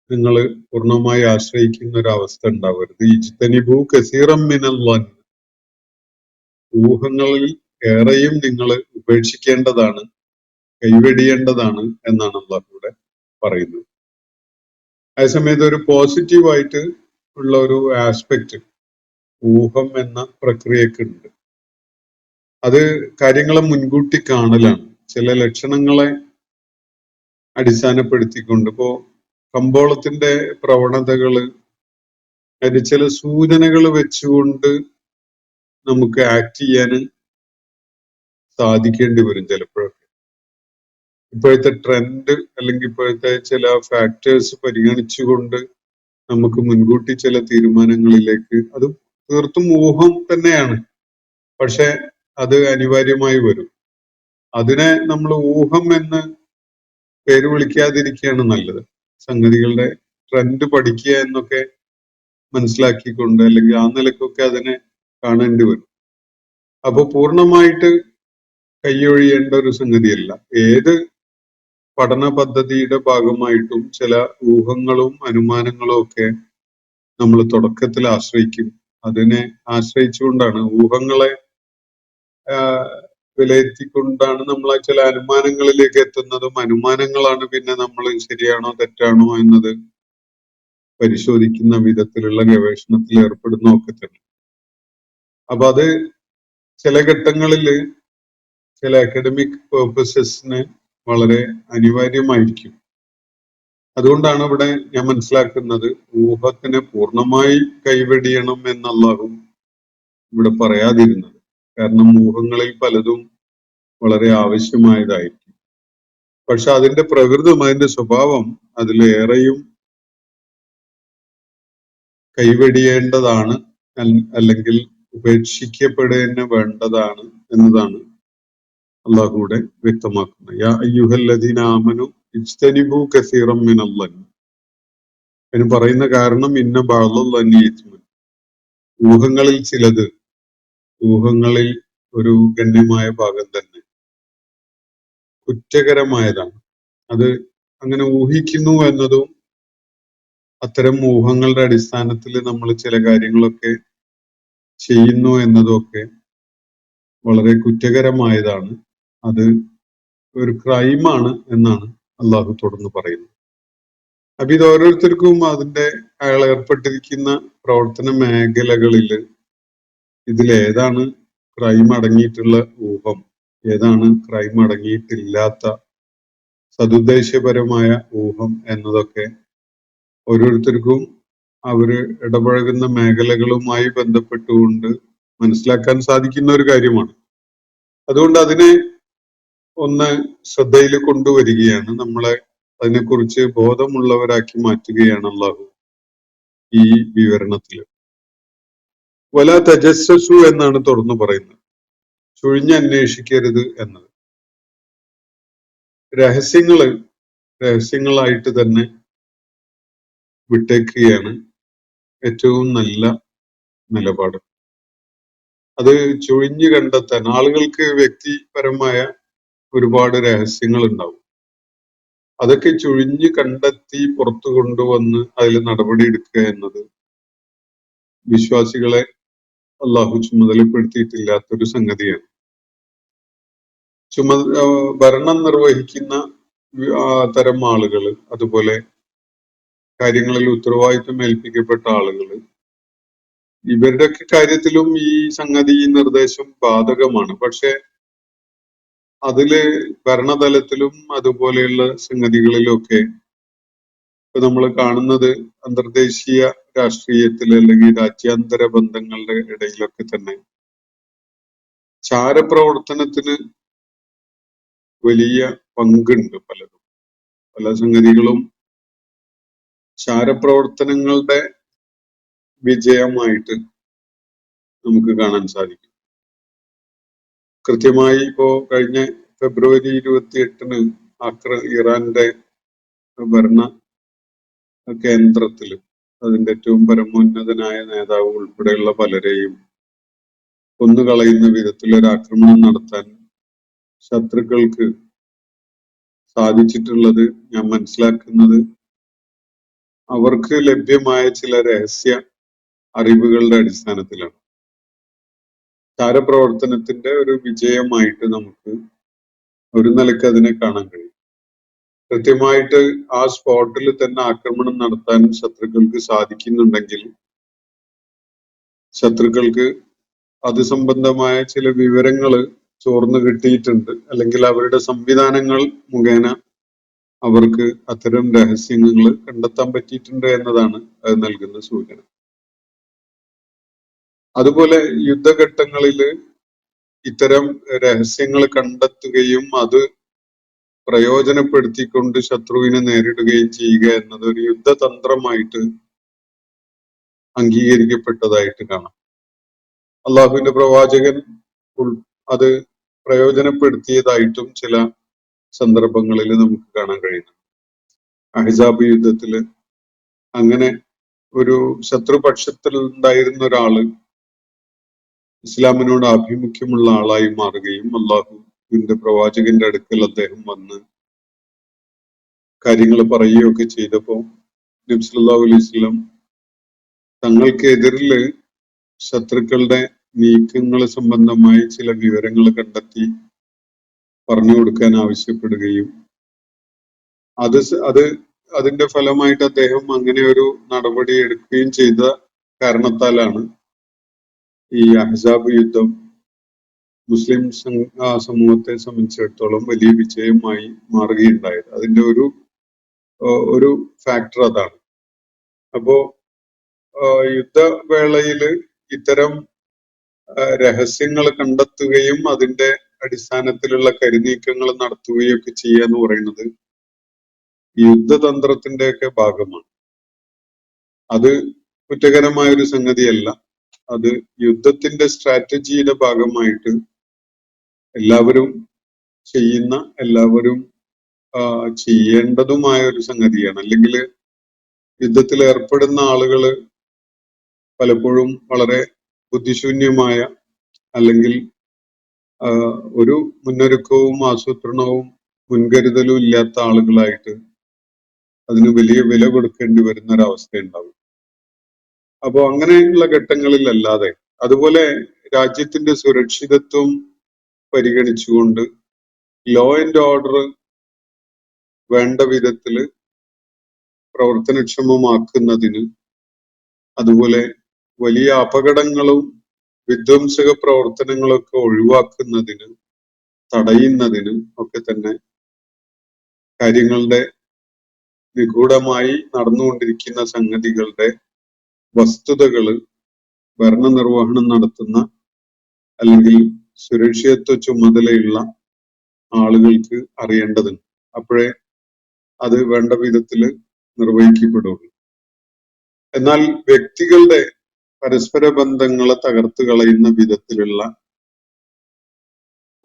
നിങ്ങൾ പൂർണ്ണമായി ആശ്രയിക്കുന്ന ഒരു അവസ്ഥ ഉണ്ടാവരുത്. ഇജ്തനിബു കസീറം മിനല്ലൻ, ഊഹങ്ങളിൽ ഏറെയും നിങ്ങൾ ഉപേക്ഷിക്കേണ്ടതാണ്, കൈവെടിയേണ്ടതാണ് എന്നാണ് അല്ലാഹു ഇവിടെ പറയുന്നത്. അതേസമയത്ത് ഒരു പോസിറ്റീവായിട്ട് ഉള്ള ഒരു ആസ്പെക്ട് ഊഹം എന്ന പ്രക്രിയക്ക് ഉണ്ട്. അത് കാര്യങ്ങളെ മുൻകൂട്ടി കാണലാണ്. ചില ലക്ഷണങ്ങളെ അടിസ്ഥാനപ്പെടുത്തിക്കൊണ്ട്, ഇപ്പോ കമ്പോളത്തിന്റെ പ്രവണതകള്, അതിന് ചില സൂചനകൾ വെച്ചുകൊണ്ട് നമുക്ക് ആക്ട് ചെയ്യാൻ സാധിക്കേണ്ടി വരും ചിലപ്പോഴൊക്കെ. ഇപ്പോഴത്തെ ട്രെൻഡ് അല്ലെങ്കിൽ ഇപ്പോഴത്തെ ചില ഫാക്ടേഴ്സ് പരിഗണിച്ചുകൊണ്ട് നമുക്ക് മുൻകൂട്ടി ചില തീരുമാനങ്ങളിലേക്ക്, അത് തീർത്തും ഊഹം തന്നെയാണ്, പക്ഷെ അത് അനിവാര്യമായി വരും. അതിനെ നമ്മൾ ഊഹം എന്ന് പേര് വിളിക്കാതിരിക്കുകയാണ് നല്ലത്. സംഗതികളുടെ ട്രെൻഡ് പഠിക്കുക എന്നൊക്കെ മനസ്സിലാക്കിക്കൊണ്ട്, അല്ലെങ്കിൽ ആ നിലക്കൊക്കെ അതിനെ കാണേണ്ടി വരും. അപ്പൊ പൂർണ്ണമായിട്ട് കൈയൊഴിയേണ്ട ഒരു സംഗതിയല്ല. ഏത് പഠന പദ്ധതിയുടെ ഭാഗമായിട്ടും ചില ഊഹങ്ങളും അനുമാനങ്ങളും ഒക്കെ നമ്മൾ തുടക്കത്തിൽ ആശ്രയിക്കും. അതിനെ ആശ്രയിച്ചുകൊണ്ടാണ്, ഊഹങ്ങളെ വിലയിരുത്തിക്കൊണ്ടാണ് നമ്മൾ ചില അനുമാനങ്ങളിലേക്ക് എത്തുന്നതും. അനുമാനങ്ങളാണ് പിന്നെ നമ്മൾ ശരിയാണോ തെറ്റാണോ എന്നത് പരിശോധിക്കുന്ന വിധത്തിലുള്ള ഗവേഷണത്തിൽ ഏർപ്പെടുന്നതൊക്കെ തന്നെ. അപ്പൊ അത് ചില ഘട്ടങ്ങളിൽ ചില അക്കാഡമിക് പേർപ്പസസിന് വളരെ അനിവാര്യമായിരിക്കും. അതുകൊണ്ടാണ് ഇവിടെ ഞാൻ മനസ്സിലാക്കുന്നത് ഊഹത്തിനെ പൂർണ്ണമായി കൈവെടിയണം എന്നല്ലാഹു ഇവിടെ പറയാതിരുന്നത്. കാരണം ഊഹങ്ങളിൽ പലതും വളരെ ആവശ്യമായതായിരിക്കും. പക്ഷെ അതിന്റെ പ്രകൃതം, അതിന്റെ സ്വഭാവം അതിലേറെയും കൈവെടിയേണ്ടതാണ്, അല്ലെങ്കിൽ ഉപേക്ഷിക്കപ്പെടേണ്ട വേണ്ടതാണ് എന്നതാണ് അള്ളാഹു ഇവിടെ വ്യക്തമാക്കുന്നത്. യാ അയ്യുഹല്ലദീന ആമനു ഇജ്തനിബു കസീറം മിനല്ലൻ. അതിന് പറയുന്ന കാരണം ഇന്ന ബാളും ഊഹങ്ങളിൽ ചിലത്, ഊഹങ്ങളിൽ ഒരു ഗണ്യമായ ഭാഗം തന്നെ കുറ്റകരമായതാണ്. അത് അങ്ങനെ ഊഹിക്കുന്നു എന്നതും അത്തരം ഊഹങ്ങളുടെ അടിസ്ഥാനത്തിൽ നമ്മൾ ചില കാര്യങ്ങളൊക്കെ ചെയ്യുന്നു എന്നതൊക്കെ വളരെ കുറ്റകരമായതാണ്. അത് ഒരു ക്രൈമാണ് എന്നാണ് അള്ളാഹു തുടർന്ന് പറയുന്നത്. അപ്പൊ ഇത് ഓരോരുത്തർക്കും അതിന്റെ അയാൾ ഏർപ്പെട്ടിരിക്കുന്ന പ്രവർത്തന മേഖലകളില് ഇതിലേതാണ് ക്രൈം അടങ്ങിയിട്ടുള്ള ഊഹം, ഏതാണ് ക്രൈം അടങ്ങിയിട്ടില്ലാത്ത സതുദ്ദേശപരമായ ഊഹം എന്നതൊക്കെ ഓരോരുത്തർക്കും അവര് ഇടപഴകുന്ന മേഖലകളുമായി ബന്ധപ്പെട്ടുകൊണ്ട് മനസ്സിലാക്കാൻ സാധിക്കുന്ന ഒരു കാര്യമാണ്. അതുകൊണ്ട് അതിനെ ഒന്ന് ശ്രദ്ധയിൽ കൊണ്ടുവരികയാണ്, നമ്മളെ അതിനെക്കുറിച്ച് ബോധമുള്ളവരാക്കി മാറ്റുകയാണ് അള്ളാഹു ഈ വിവരണത്തിൽ. വല തജസ്സസു എന്നാണ് തുറന്നു പറയുന്നത്, ചുഴിഞ്ഞന്വേഷിക്കരുത് എന്നത്. രഹസ്യങ്ങളായിട്ട് തന്നെ വിട്ടേക്കുകയാണ് ഏറ്റവും നല്ല നിലപാട്. അത് ചുഴിഞ്ഞു കണ്ടെത്താൻ ആളുകൾക്ക് വ്യക്തിപരമായ ഒരുപാട് രഹസ്യങ്ങൾ ഉണ്ടാവും. അതൊക്കെ ചുഴിഞ്ഞു കണ്ടെത്തി പുറത്തു കൊണ്ടുവന്ന് അതിൽ നടപടി എടുക്കുക എന്നത് വിശ്വാസികളെ അള്ളാഹു ചുമതലപ്പെടുത്തിയിട്ടില്ലാത്തൊരു സംഗതിയാണ്. ഭരണം നിർവഹിക്കുന്ന തരം ആളുകൾ, അതുപോലെ കാര്യങ്ങളിൽ ഉത്തരവാദിത്വം ഏൽപ്പിക്കപ്പെട്ട ആളുകൾ, ഇവരുടെയൊക്കെ കാര്യത്തിലും ഈ സംഗതി, ഈ നിർദ്ദേശം ബാധകമാണ്. പക്ഷെ അതില് ഭരണതലത്തിലും അതുപോലെയുള്ള സംഗതികളിലൊക്കെ ഇപ്പൊ നമ്മൾ കാണുന്നത് അന്തർദേശീയ രാഷ്ട്രീയത്തിൽ അല്ലെങ്കിൽ രാജ്യാന്തര ബന്ധങ്ങളുടെ ഇടയിലൊക്കെ തന്നെ ചാരപ്രവർത്തനത്തിന് വലിയ പങ്കുണ്ട്. പല സംഗതികളും ചാരപ്രവർത്തനങ്ങളുടെ വിജയമായിട്ട് നമുക്ക് കാണാൻ സാധിക്കും. കൃത്യമായി ഇപ്പോ കഴിഞ്ഞ ഫെബ്രുവരി 28-ന് ഇറാന്റെ ഭരണ കേന്ദ്രത്തില് അതിന്റെ ഏറ്റവും പരമോന്നതനായ നേതാവ് ഉൾപ്പെടെയുള്ള പലരെയും കൊന്നുകളയുന്ന വിധത്തിലൊരു ആക്രമണം നടത്താൻ ശത്രുക്കൾക്ക് സാധിച്ചിട്ടുള്ളത് ഞാൻ മനസ്സിലാക്കുന്നത് അവർക്ക് ലഭ്യമായ ചില രഹസ്യ അറിവുകളുടെ അടിസ്ഥാനത്തിലാണ്. ചാരപ്രവർത്തനത്തിന്റെ ഒരു വിജയമായിട്ട് നമുക്ക് ഒരു നിലയ്ക്ക് അതിനെ കാണാൻ കഴിയും. കൃത്യമായിട്ട് ആ സ്പോട്ടിൽ തന്നെ ആക്രമണം നടത്താൻ ശത്രുക്കൾക്ക് സാധിക്കുന്നുണ്ടെങ്കിൽ ശത്രുക്കൾക്ക് അത് സംബന്ധമായ ചില വിവരങ്ങൾ ചോർന്നു കിട്ടിയിട്ടുണ്ട്, അല്ലെങ്കിൽ അവരുടെ സംവിധാനങ്ങൾ മുഖേന അവർക്ക് അത്തരം രഹസ്യങ്ങൾ കണ്ടെത്താൻ പറ്റിയിട്ടുണ്ട് എന്നതാണ് അത് നൽകുന്ന സൂചന. അതുപോലെ യുദ്ധഘട്ടങ്ങളിൽ ഇത്തരം രഹസ്യങ്ങൾ കണ്ടെത്തുകയും അത് പ്രയോജനപ്പെടുത്തിക്കൊണ്ട് ശത്രുവിനെ നേരിടുകയും ചെയ്യുക എന്നത് ഒരു യുദ്ധതന്ത്രമായിട്ട് അംഗീകരിക്കപ്പെട്ടതായിട്ട് കാണാം. അള്ളാഹുവിന്റെ പ്രവാചകൻ അത് പ്രയോജനപ്പെടുത്തിയതായിട്ടും ചില സന്ദർഭങ്ങളിൽ നമുക്ക് കാണാൻ കഴിയുന്നു. അഹ്സാബ് യുദ്ധത്തില് അങ്ങനെ ഒരു ശത്രുപക്ഷത്തിൽ ഉണ്ടായിരുന്ന ഒരാള് ഇസ്ലാമിനോട് ആഭിമുഖ്യമുള്ള ആളായി മാറുകയും അള്ളാഹുവിന്റെ പ്രവാചകന്റെ അടുക്കൽ അദ്ദേഹം വന്ന് കാര്യങ്ങൾ പറയുകയൊക്കെ ചെയ്തപ്പോ നബി സല്ലല്ലാഹു അലൈഹി വസല്ലം തങ്ങൾക്കെതിരില് ശത്രുക്കളുടെ നീക്കങ്ങൾ സംബന്ധമായി ചില വിവരങ്ങൾ കണ്ടെത്തി പറഞ്ഞു കൊടുക്കാൻ ആവശ്യപ്പെടുകയും അതിന്റെ ഫലമായിട്ട് അദ്ദേഹം അങ്ങനെ ഒരു നടപടി എടുക്കുകയും ചെയ്ത കാരണത്താലാണ് ഈ അഹ്സാബ് യുദ്ധം മുസ്ലിം സമൂഹത്തെ സംബന്ധിച്ചിടത്തോളം വലിയ വിജയമായി മാറുകയുണ്ടായത്. അതിന്റെ ഒരു ഫാക്ടർ അതാണ്. അപ്പോ യുദ്ധവേളയില് ഇത്തരം രഹസ്യങ്ങൾ കണ്ടെത്തുകയും അതിന്റെ അടിസ്ഥാനത്തിലുള്ള കരുനീക്കങ്ങൾ നടത്തുകയും ഒക്കെ ചെയ്യുക എന്ന് പറയുന്നത് യുദ്ധതന്ത്രത്തിന്റെ ഒക്കെ ഭാഗമാണ്. അത് കുറ്റകരമായ ഒരു സംഗതിയല്ല. അത് യുദ്ധത്തിന്റെ സ്ട്രാറ്റജിയുടെ ഭാഗമായിട്ട് എല്ലാവരും ചെയ്യേണ്ടതുമായ ഒരു സംഗതിയാണ്. അല്ലെങ്കിൽ യുദ്ധത്തിൽ ഏർപ്പെടുന്ന ആളുകൾ പലപ്പോഴും വളരെ ബുദ്ധിശൂന്യമായ അല്ലെങ്കിൽ ഒരു മുന്നൊരുക്കവും ആസൂത്രണവും മുൻകരുതലും ഇല്ലാത്ത ആളുകളായിട്ട് അതിന് വലിയ വില കൊടുക്കേണ്ടി വരുന്ന ഒരവസ്ഥ ഉണ്ടാവും. അപ്പോൾ അങ്ങനെയുള്ള ഘട്ടങ്ങളിലല്ലാതെ, അതുപോലെ രാജ്യത്തിന്റെ സുരക്ഷിതത്വം പരിഗണിച്ചുകൊണ്ട് ലോ ആൻഡ് ഓർഡർ വേണ്ട വിധത്തില് പ്രവർത്തനക്ഷമമാക്കുന്നതിന്, അതുപോലെ വലിയ അപകടങ്ങളും വിധ്വംസക പ്രവർത്തനങ്ങളൊക്കെ ഒഴിവാക്കുന്നതിന്, തടയുന്നതിന് ഒക്കെ തന്നെ കാര്യങ്ങളുടെ നിഗൂഢമായി നടന്നുകൊണ്ടിരിക്കുന്ന സംഗതികളുടെ വസ്തുതകള് ഭരണനിർവഹണം നടത്തുന്ന അല്ലെങ്കിൽ സുരക്ഷിതത്വ ചുമതലയുള്ള ആളുകൾക്ക് അറിയേണ്ടതുണ്ട്. അപ്പോഴേ അത് വേണ്ട വിധത്തില് നിർവഹിക്കപ്പെടുള്ളൂ. എന്നാൽ വ്യക്തികളുടെ പരസ്പര ബന്ധങ്ങളെ തകർത്ത് കളയുന്ന വിധത്തിലുള്ള,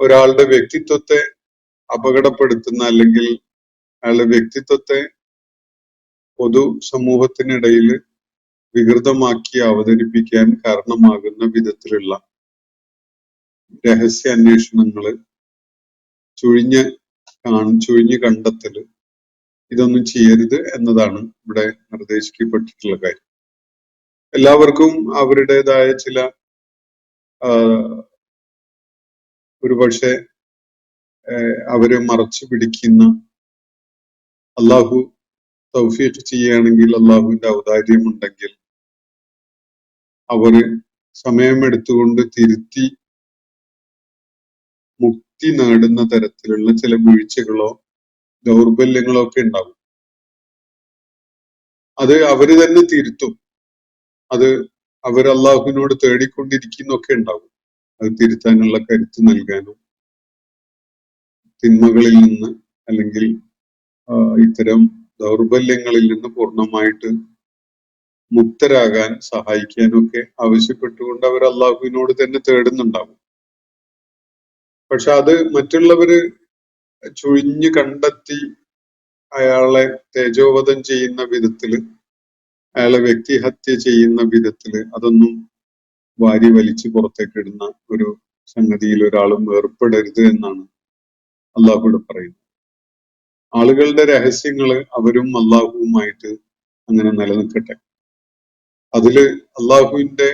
ഒരാളുടെ വ്യക്തിത്വത്തെ അപകടപ്പെടുത്തുന്ന അല്ലെങ്കിൽ അയാളുടെ വ്യക്തിത്വത്തെ പൊതു സമൂഹത്തിനിടയിൽ വികൃതമാക്കി അവതരിപ്പിക്കാൻ കാരണമാകുന്ന വിധത്തിലുള്ള രഹസ്യ അന്വേഷണങ്ങള്, ചുഴിഞ്ഞ് കണ്ടെത്തല്, ഇതൊന്നും ചെയ്യരുത് എന്നതാണ് ഇവിടെ നിർദ്ദേശിക്കപ്പെട്ടിട്ടുള്ള കാര്യം. എല്ലാവർക്കും അവരുടേതായ ചില ഒരുപക്ഷെ അവരെ മറച്ചു പിടിക്കുന്ന, അള്ളാഹു തൗഫീഖ് ചെയ്യുകയാണെങ്കിൽ, അള്ളാഹുവിന്റെ ഔദാര്യമുണ്ടെങ്കിൽ അവര് സമയമെടുത്തുകൊണ്ട് തിരുത്തി മുക്തി നേടുന്ന തരത്തിലുള്ള ചില വീഴ്ചകളോ ദൗർബല്യങ്ങളോ ഒക്കെ ഉണ്ടാകും. അത് അവര് തന്നെ തിരുത്തും. അത് അവർ അള്ളാഹുവിനോട് തേടിക്കൊണ്ടിരിക്കുന്നൊക്കെ ഉണ്ടാകും. അത് തിരുത്താനുള്ള കരുത്ത് നൽകാനും തിന്മകളിൽ നിന്ന് അല്ലെങ്കിൽ ഇത്തരം ദൗർബല്യങ്ങളിൽ നിന്ന് പൂർണ്ണമായിട്ട് മുക്തരാകാൻ സഹായിക്കാനൊക്കെ ആവശ്യപ്പെട്ടുകൊണ്ട് അവർ അള്ളാഹുവിനോട് തന്നെ തേടുന്നുണ്ടാവും. പക്ഷെ അത് മറ്റുള്ളവര് ചുഴിഞ്ഞു കണ്ടെത്തി അയാളെ തേജോവധം ചെയ്യുന്ന വിധത്തില്, അയാളെ വ്യക്തിഹത്യ ചെയ്യുന്ന വിധത്തില് അതൊന്നും വാരി വലിച്ചു പുറത്തേക്ക് ഇടുന്ന ഒരു സംഗതിയിൽ ഒരാളും ഏർപ്പെടരുത് എന്നാണ് അള്ളാഹുവിടെ പറയുന്നത്. ആളുകളുടെ രഹസ്യങ്ങള് അവരും അള്ളാഹുവുമായിട്ട് അങ്ങനെ നിലനിൽക്കട്ടെ. അതില് അള്ളാഹുവിന്റെ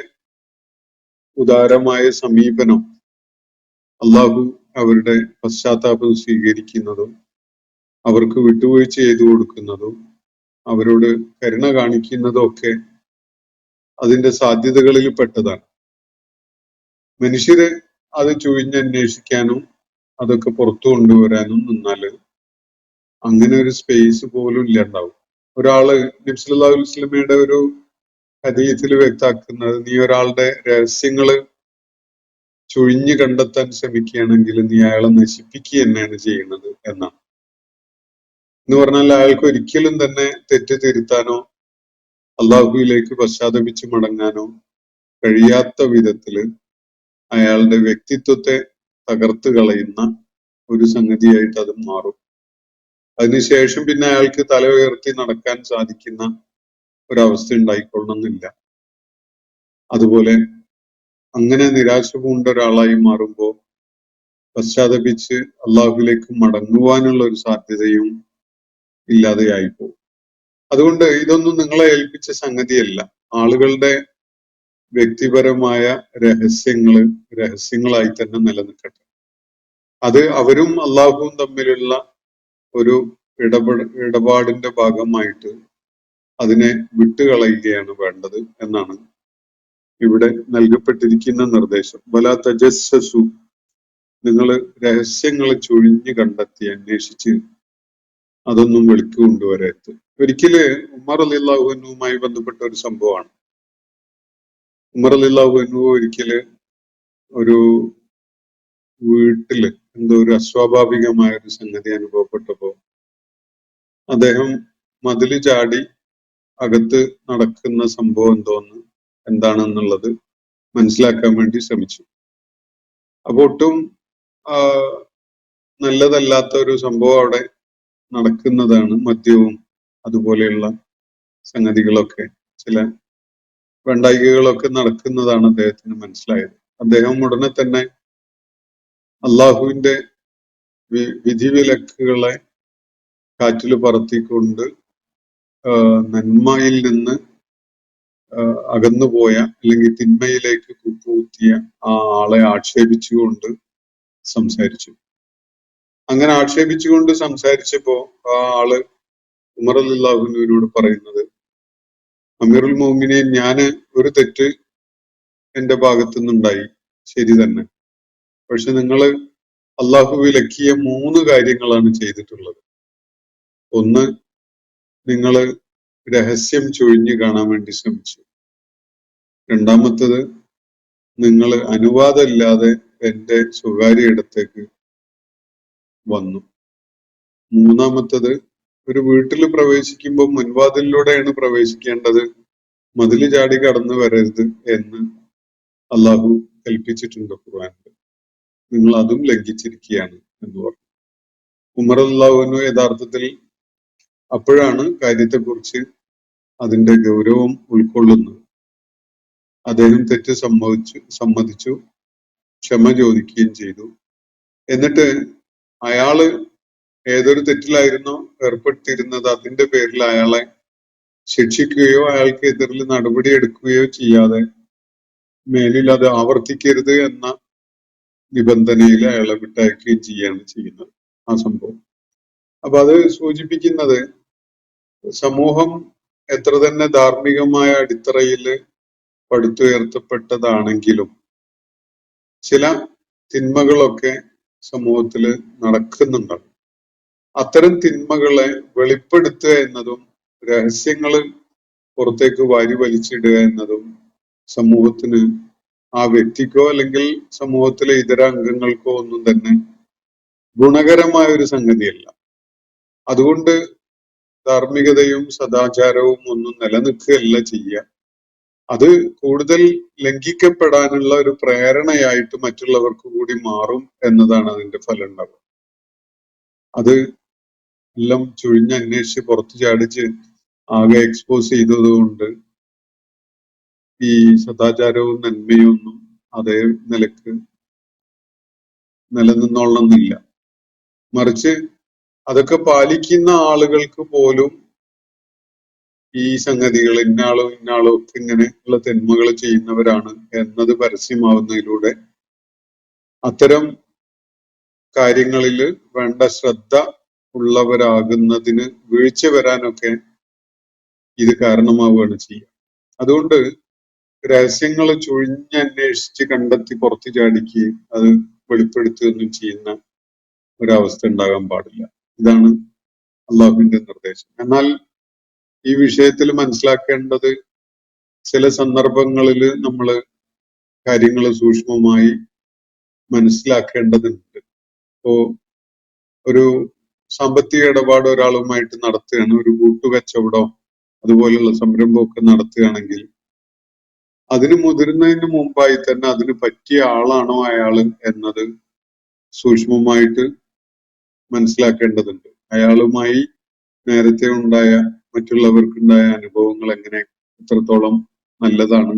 ഉദാരമായ സമീപനം, അള്ളാഹു അവരുടെ പശ്ചാത്താപം സ്വീകരിക്കുന്നതും അവർക്ക് വിട്ടുവീഴ്ച ചെയ്തു കൊടുക്കുന്നതും അവരോട് കരുണ കാണിക്കുന്നതും ഒക്കെ അതിന്റെ സാധ്യതകളിൽ പെട്ടതാണ്. മനുഷ്യര് അത് ചുഴിഞ്ഞന്വേഷിക്കാനും അതൊക്കെ പുറത്തു കൊണ്ടുവരാനും നിന്നാല് അങ്ങനെ ഒരു സ്പേസ് പോലും ഇല്ലാണ്ടാവും. ഒരാള് നബി സല്ലല്ലാഹു അലൈഹി വസല്ലമയുടെ ഒരു ഹദീസിൽ വ്യക്തമാക്കുന്നത്, നീ ഒരാളുടെ രഹസ്യങ്ങള് ചുഴിഞ്ഞു കണ്ടെത്താൻ ശ്രമിക്കുകയാണെങ്കിൽ നീ അയാളെ നശിപ്പിക്കുക തന്നെയാണ് ചെയ്യുന്നത് എന്നാണ്. എന്ന് പറഞ്ഞാൽ അയാൾക്ക് ഒരിക്കലും തന്നെ തെറ്റ് തിരുത്താനോ അള്ളാഹുവിലേക്ക് പശ്ചാത്തപിച്ച് മടങ്ങാനോ കഴിയാത്ത വിധത്തില് അയാളുടെ വ്യക്തിത്വത്തെ തകർത്ത് കളയുന്ന ഒരു സംഗതിയായിട്ട് അത് മാറും. അതിനുശേഷം പിന്നെ അയാൾക്ക് തല ഉയർത്തി നടക്കാൻ സാധിക്കുന്ന ഒരവസ്ഥ ഉണ്ടായിക്കൊള്ളണമെന്നില്ല. അതുപോലെ അങ്ങനെ നിരാശ പൂണ്ട ഒരാളായി മാറുമ്പോൾ പശ്ചാത്തപിച്ച് അള്ളാഹുവിലേക്ക് മടങ്ങുവാനുള്ള ഒരു സാധ്യതയും ഇല്ലാതെയായി പോകും. അതുകൊണ്ട് ഇതൊന്നും നിങ്ങളെ ഏൽപ്പിച്ച സംഗതിയല്ല. ആളുകളുടെ വ്യക്തിപരമായ രഹസ്യങ്ങളായി തന്നെ നിലനിൽക്കട്ടെ. അത് അവരും അള്ളാഹുവും തമ്മിലുള്ള ഒരു ഇടപാടിന്റെ ഭാഗമായിട്ട് അതിനെ വിട്ടുകളയുകയാണ് വേണ്ടത് എന്നാണ് ഇവിടെ നൽകപ്പെട്ടിരിക്കുന്ന നിർദ്ദേശം. വലാ തജസ്സസു, നിങ്ങൾ രഹസ്യങ്ങൾ ചുഴിഞ്ഞു കണ്ടെത്തി അന്വേഷിച്ച് അതൊന്നും വെളിക്ക് കൊണ്ടുവരരുത്. ഒരിക്കല് ഉമർ റളിയല്ലാഹു അൻഹുവുമായി ബന്ധപ്പെട്ട ഒരു സംഭവമാണ്. ഉമർ റളിയല്ലാഹു അൻഹു ഒരിക്കല് ഒരു വീട്ടില് എന്തോ ഒരു അസ്വാഭാവികമായ ഒരു സംഗതി അനുഭവപ്പെട്ടപ്പോ അദ്ദേഹം മതില് ചാടി അകത്ത് നടക്കുന്ന സംഭവം എന്താണെന്നുള്ളത് മനസ്സിലാക്കാൻ വേണ്ടി ശ്രമിച്ചു. അപ്പൊ ഒട്ടും നല്ലതല്ലാത്ത ഒരു സംഭവം അവിടെ നടക്കുന്നതാണ്. മദ്യവും അതുപോലെയുള്ള സംഗതികളൊക്കെ, ചില വെണ്ടായികകളൊക്കെ നടക്കുന്നതാണ് അദ്ദേഹത്തിന് മനസ്സിലായത്. അദ്ദേഹം ഉടനെ തന്നെ അള്ളാഹുവിന്റെ വിധിവിലക്കുകളെ കാറ്റിൽ പറത്തിക്കൊണ്ട് നന്മയിൽ നിന്ന് അകന്നുപോയ അല്ലെങ്കിൽ തിന്മയിലേക്ക് കുത്തിയ ആ ആളെ ആക്ഷേപിച്ചുകൊണ്ട് സംസാരിച്ചു. അങ്ങനെ ആക്ഷേപിച്ചുകൊണ്ട് സംസാരിച്ചപ്പോ ആ ആള് ഉമർ റളിയല്ലാഹുവിനോട് പറയുന്നത്, അമീറുൽ മോമിനീൻ, ഞാന് ഒരു തെറ്റ് എന്റെ ഭാഗത്തു നിന്നുണ്ടായി, ശരി തന്നെ. പക്ഷെ നിങ്ങള് അള്ളാഹു വിലക്കിയ 3 കാര്യങ്ങളാണ് ചെയ്തിട്ടുള്ളത്. ഒന്ന്, നിങ്ങള് രഹസ്യം ചൊഴിഞ്ഞു കാണാൻ വേണ്ടി ശ്രമിച്ചു. രണ്ടാമത്തത്, നിങ്ങൾ അനുവാദമില്ലാതെ എന്റെ സ്വകാര്യ ഇടത്തേക്ക് വന്നു. മൂന്നാമത്തത്, ഒരു വീട്ടിൽ പ്രവേശിക്കുമ്പോൾ മുൻവാതിലിലൂടെയാണ് പ്രവേശിക്കേണ്ടത്, മതില് ചാടി കടന്നു വരരുത് എന്ന് അള്ളാഹു കൽപ്പിച്ചിട്ടുണ്ട് ഖുർആനിൽ. നിങ്ങൾ അതും ലംഘിച്ചിരിക്കുകയാണ് എന്ന് പറഞ്ഞു. ഉമർ റളിയല്ലാഹു യഥാർത്ഥത്തിൽ അപ്പോഴാണ് കാര്യത്തെക്കുറിച്ച് അതിന്റെ ഗൗരവം ഉൾക്കൊള്ളുന്നത്. അദ്ദേഹം തെറ്റ് സമ്മതിച്ചു, ക്ഷമ ചോദിക്കുകയും ചെയ്തു. എന്നിട്ട് അയാള് ഏതൊരു തെറ്റിലായിരുന്നോ ഏർപ്പെട്ടിരുന്നത് അതിന്റെ പേരിൽ അയാളെ ശിക്ഷിക്കുകയോ അയാൾക്ക് എതിരിൽ നടപടി എടുക്കുകയോ ചെയ്യാതെ മേലിൽ അത് ആവർത്തിക്കരുത് എന്ന നിബന്ധനയിൽ അയാളെ വിട്ടയക്കുകയും ചെയ്യാണ് ചെയ്യുന്നത് ആ സംഭവം. അപ്പൊ അത് സൂചിപ്പിക്കുന്നത്, സമൂഹം എത്ര തന്നെ ധാർമ്മികമായ അടിത്തറയിൽ പടുത്തുയർത്തപ്പെട്ടതാണെങ്കിലും ചില തിന്മകളൊക്കെ സമൂഹത്തിൽ നടക്കുന്നുണ്ടാവും. അത്തരം തിന്മകളെ വെളിപ്പെടുത്തുക എന്നതും രഹസ്യങ്ങൾ പുറത്തേക്ക് വാരി വലിച്ചിടുക എന്നതും സമൂഹത്തിന്, ആ വ്യക്തിക്കോ അല്ലെങ്കിൽ സമൂഹത്തിലെ ഇതര അംഗങ്ങൾക്കോ ഒന്നും തന്നെ ഗുണകരമായ ഒരു സംഗതിയല്ല. അതുകൊണ്ട് ധാർമ്മികതയും സദാചാരവും ഒന്നും നിലനിൽക്കുകയല്ല ചെയ്യുക. അത് കൂടുതൽ ലംഘിക്കപ്പെടാനുള്ള ഒരു പ്രേരണയായിട്ട് മറ്റുള്ളവർക്ക് കൂടി മാറും എന്നതാണ് അതിന്റെ ഫലം ഉണ്ടാവുക. അത് എല്ലാം ചുഴിഞ്ഞന്വേഷിച്ച് പുറത്തു ചാടിച്ച് ആകെ എക്സ്പോസ് ചെയ്തതുകൊണ്ട് ഈ സദാചാരവും നന്മയും ഒന്നും അതേ നിലക്ക് നിലനിന്നോളണമെന്നില്ല. മറിച്ച് അതൊക്കെ പാലിക്കുന്ന ആളുകൾക്ക് പോലും ഈ സംഗതികൾ ഇന്നാളും ഒക്കെ ഇങ്ങനെയുള്ള തിന്മകൾ ചെയ്യുന്നവരാണ് എന്നത് പരസ്യമാവുന്നതിലൂടെ അത്തരം കാര്യങ്ങളിൽ വേണ്ട ശ്രദ്ധ ഉള്ളവരാകുന്നതിന് വീഴ്ച വരാനൊക്കെ ഇത് കാരണമാവുകയാണ് ചെയ്യുക. അതുകൊണ്ട് രഹസ്യങ്ങൾ ചുഴിഞ്ഞന്വേഷിച്ച് കണ്ടെത്തി പുറത്തു ചാടിക്കുകയും അത് വെളിപ്പെടുത്തുകയൊന്നും ചെയ്യുന്ന ഒരവസ്ഥ ഉണ്ടാകാൻ പാടില്ല. ഇതാണ് അള്ളാഹുവിന്റെ നിർദ്ദേശം. എന്നാൽ ഈ വിഷയത്തിൽ മനസ്സിലാക്കേണ്ടത്, ചില സന്ദർഭങ്ങളിൽ നമ്മൾ കാര്യങ്ങൾ സൂക്ഷ്മമായി മനസ്സിലാക്കേണ്ടതുണ്ട്. ഇപ്പോ ഒരു സാമ്പത്തിക ഇടപാട് ഒരാളുമായിട്ട് നടത്തുകയാണ്, ഒരു കൂട്ടുകച്ചവടം അതുപോലുള്ള സംരംഭമൊക്കെ നടത്തുകയാണെങ്കിൽ അതിന് മുതിരുന്നതിന് മുമ്പായി തന്നെ അതിന് പറ്റിയ ആളാണോ അയാള് എന്നത് സൂക്ഷ്മമായിട്ട് മനസ്സിലാക്കേണ്ടതുണ്ട്. അയാളുമായി നേരത്തെ ഉണ്ടായ മറ്റുള്ളവർക്കുണ്ടായ അനുഭവങ്ങൾ എത്രത്തോളം നല്ലതാണ്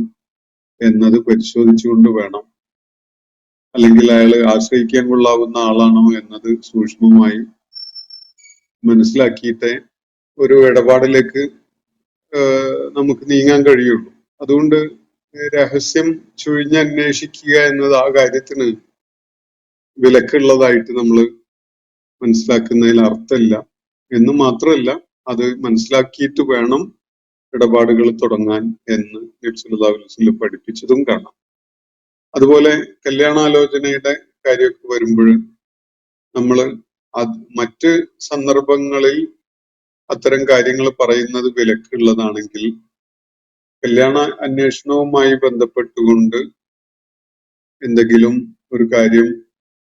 എന്നത് പരിശോധിച്ചുകൊണ്ട് വേണം. അല്ലെങ്കിൽ അയാൾ ആശ്രയിക്കാൻ കൊള്ളാവുന്ന ആളാണോ എന്നത് സൂക്ഷ്മമായി മനസ്സിലാക്കിയിട്ടേ ഒരു ഇടപാടിലേക്ക് നമുക്ക് നീങ്ങാൻ കഴിയുള്ളൂ. അതുകൊണ്ട് രഹസ്യം ചുഴിഞ്ഞന്വേഷിക്കുക എന്നത് ആ കാര്യത്തിന് വിലക്കുള്ളതായിട്ട് നമ്മൾ മനസ്സിലാക്കുന്നതിൽ അർത്ഥമില്ല എന്ന് മാത്രമല്ല, അത് മനസ്സിലാക്കിയിട്ട് വേണം ഇടപാടുകൾ തുടങ്ങാൻ എന്ന് നബി സല്ലല്ലാഹു അലൈഹി വസല്ലം പഠിപ്പിച്ചതും കാണാം. അതുപോലെ കല്യാണാലോചനയുടെ കാര്യമൊക്കെ വരുമ്പോൾ നമ്മൾ മറ്റ് സന്ദർഭങ്ങളിൽ അത്തരം കാര്യങ്ങൾ പറയുന്നത് വിലക്കുള്ളതാണെങ്കിൽ, കല്യാണ അന്വേഷണവുമായി ബന്ധപ്പെട്ടുകൊണ്ട് എന്തെങ്കിലും ഒരു കാര്യം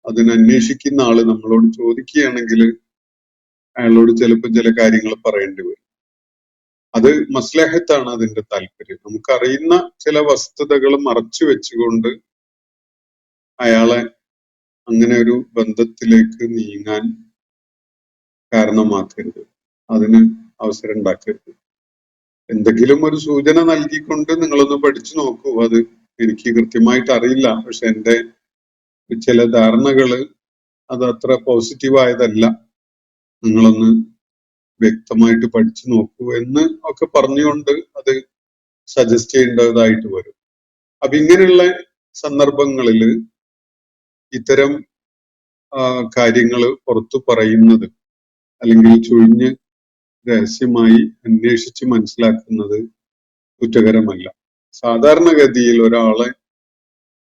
അതിനന്വേഷിക്കുന്ന ആള് നമ്മളോട് ചോദിക്കുകയാണെങ്കിൽ അയാളോട് ചിലപ്പോൾ ചില കാര്യങ്ങൾ പറയേണ്ടി വരും. അത് മസ്ലഹത്താണ് അതിന്റെ താല്പര്യം. നമുക്കറിയുന്ന ചില വസ്തുതകൾ മറച്ചു വെച്ചുകൊണ്ട് അയാളെ അങ്ങനെ ഒരു ബന്ധത്തിലേക്ക് നീങ്ങാൻ കാരണമാക്കരുത്, അതിന് അവസരം ഉണ്ടാക്കരുത്. എന്തെങ്കിലും ഒരു സൂചന നൽകിക്കൊണ്ട് നിങ്ങളൊന്ന് പഠിച്ചു നോക്കൂ. അത് എനിക്ക് കൃത്യമായിട്ട് അറിയില്ല, പക്ഷെ എന്റെ ചില ധാരണകള് അത് അത്ര പോസിറ്റീവ് ആയതല്ല, നിങ്ങളൊന്ന് വ്യക്തമായിട്ട് പഠിച്ചു നോക്കൂ എന്ന് ഒക്കെ പറഞ്ഞുകൊണ്ട് അത് സജസ്റ്റ് ചെയ്യേണ്ടതായിട്ട് വരും. അപ്പൊ ഇങ്ങനെയുള്ള സന്ദർഭങ്ങളിൽ ഇത്തരം കാര്യങ്ങൾ പുറത്തു പറയുന്നത് അല്ലെങ്കിൽ ചുഴിഞ്ഞ് രഹസ്യമായി അന്വേഷിച്ച് മനസ്സിലാക്കുന്നത് കുറ്റകരമല്ല. സാധാരണഗതിയിൽ ഒരാളെ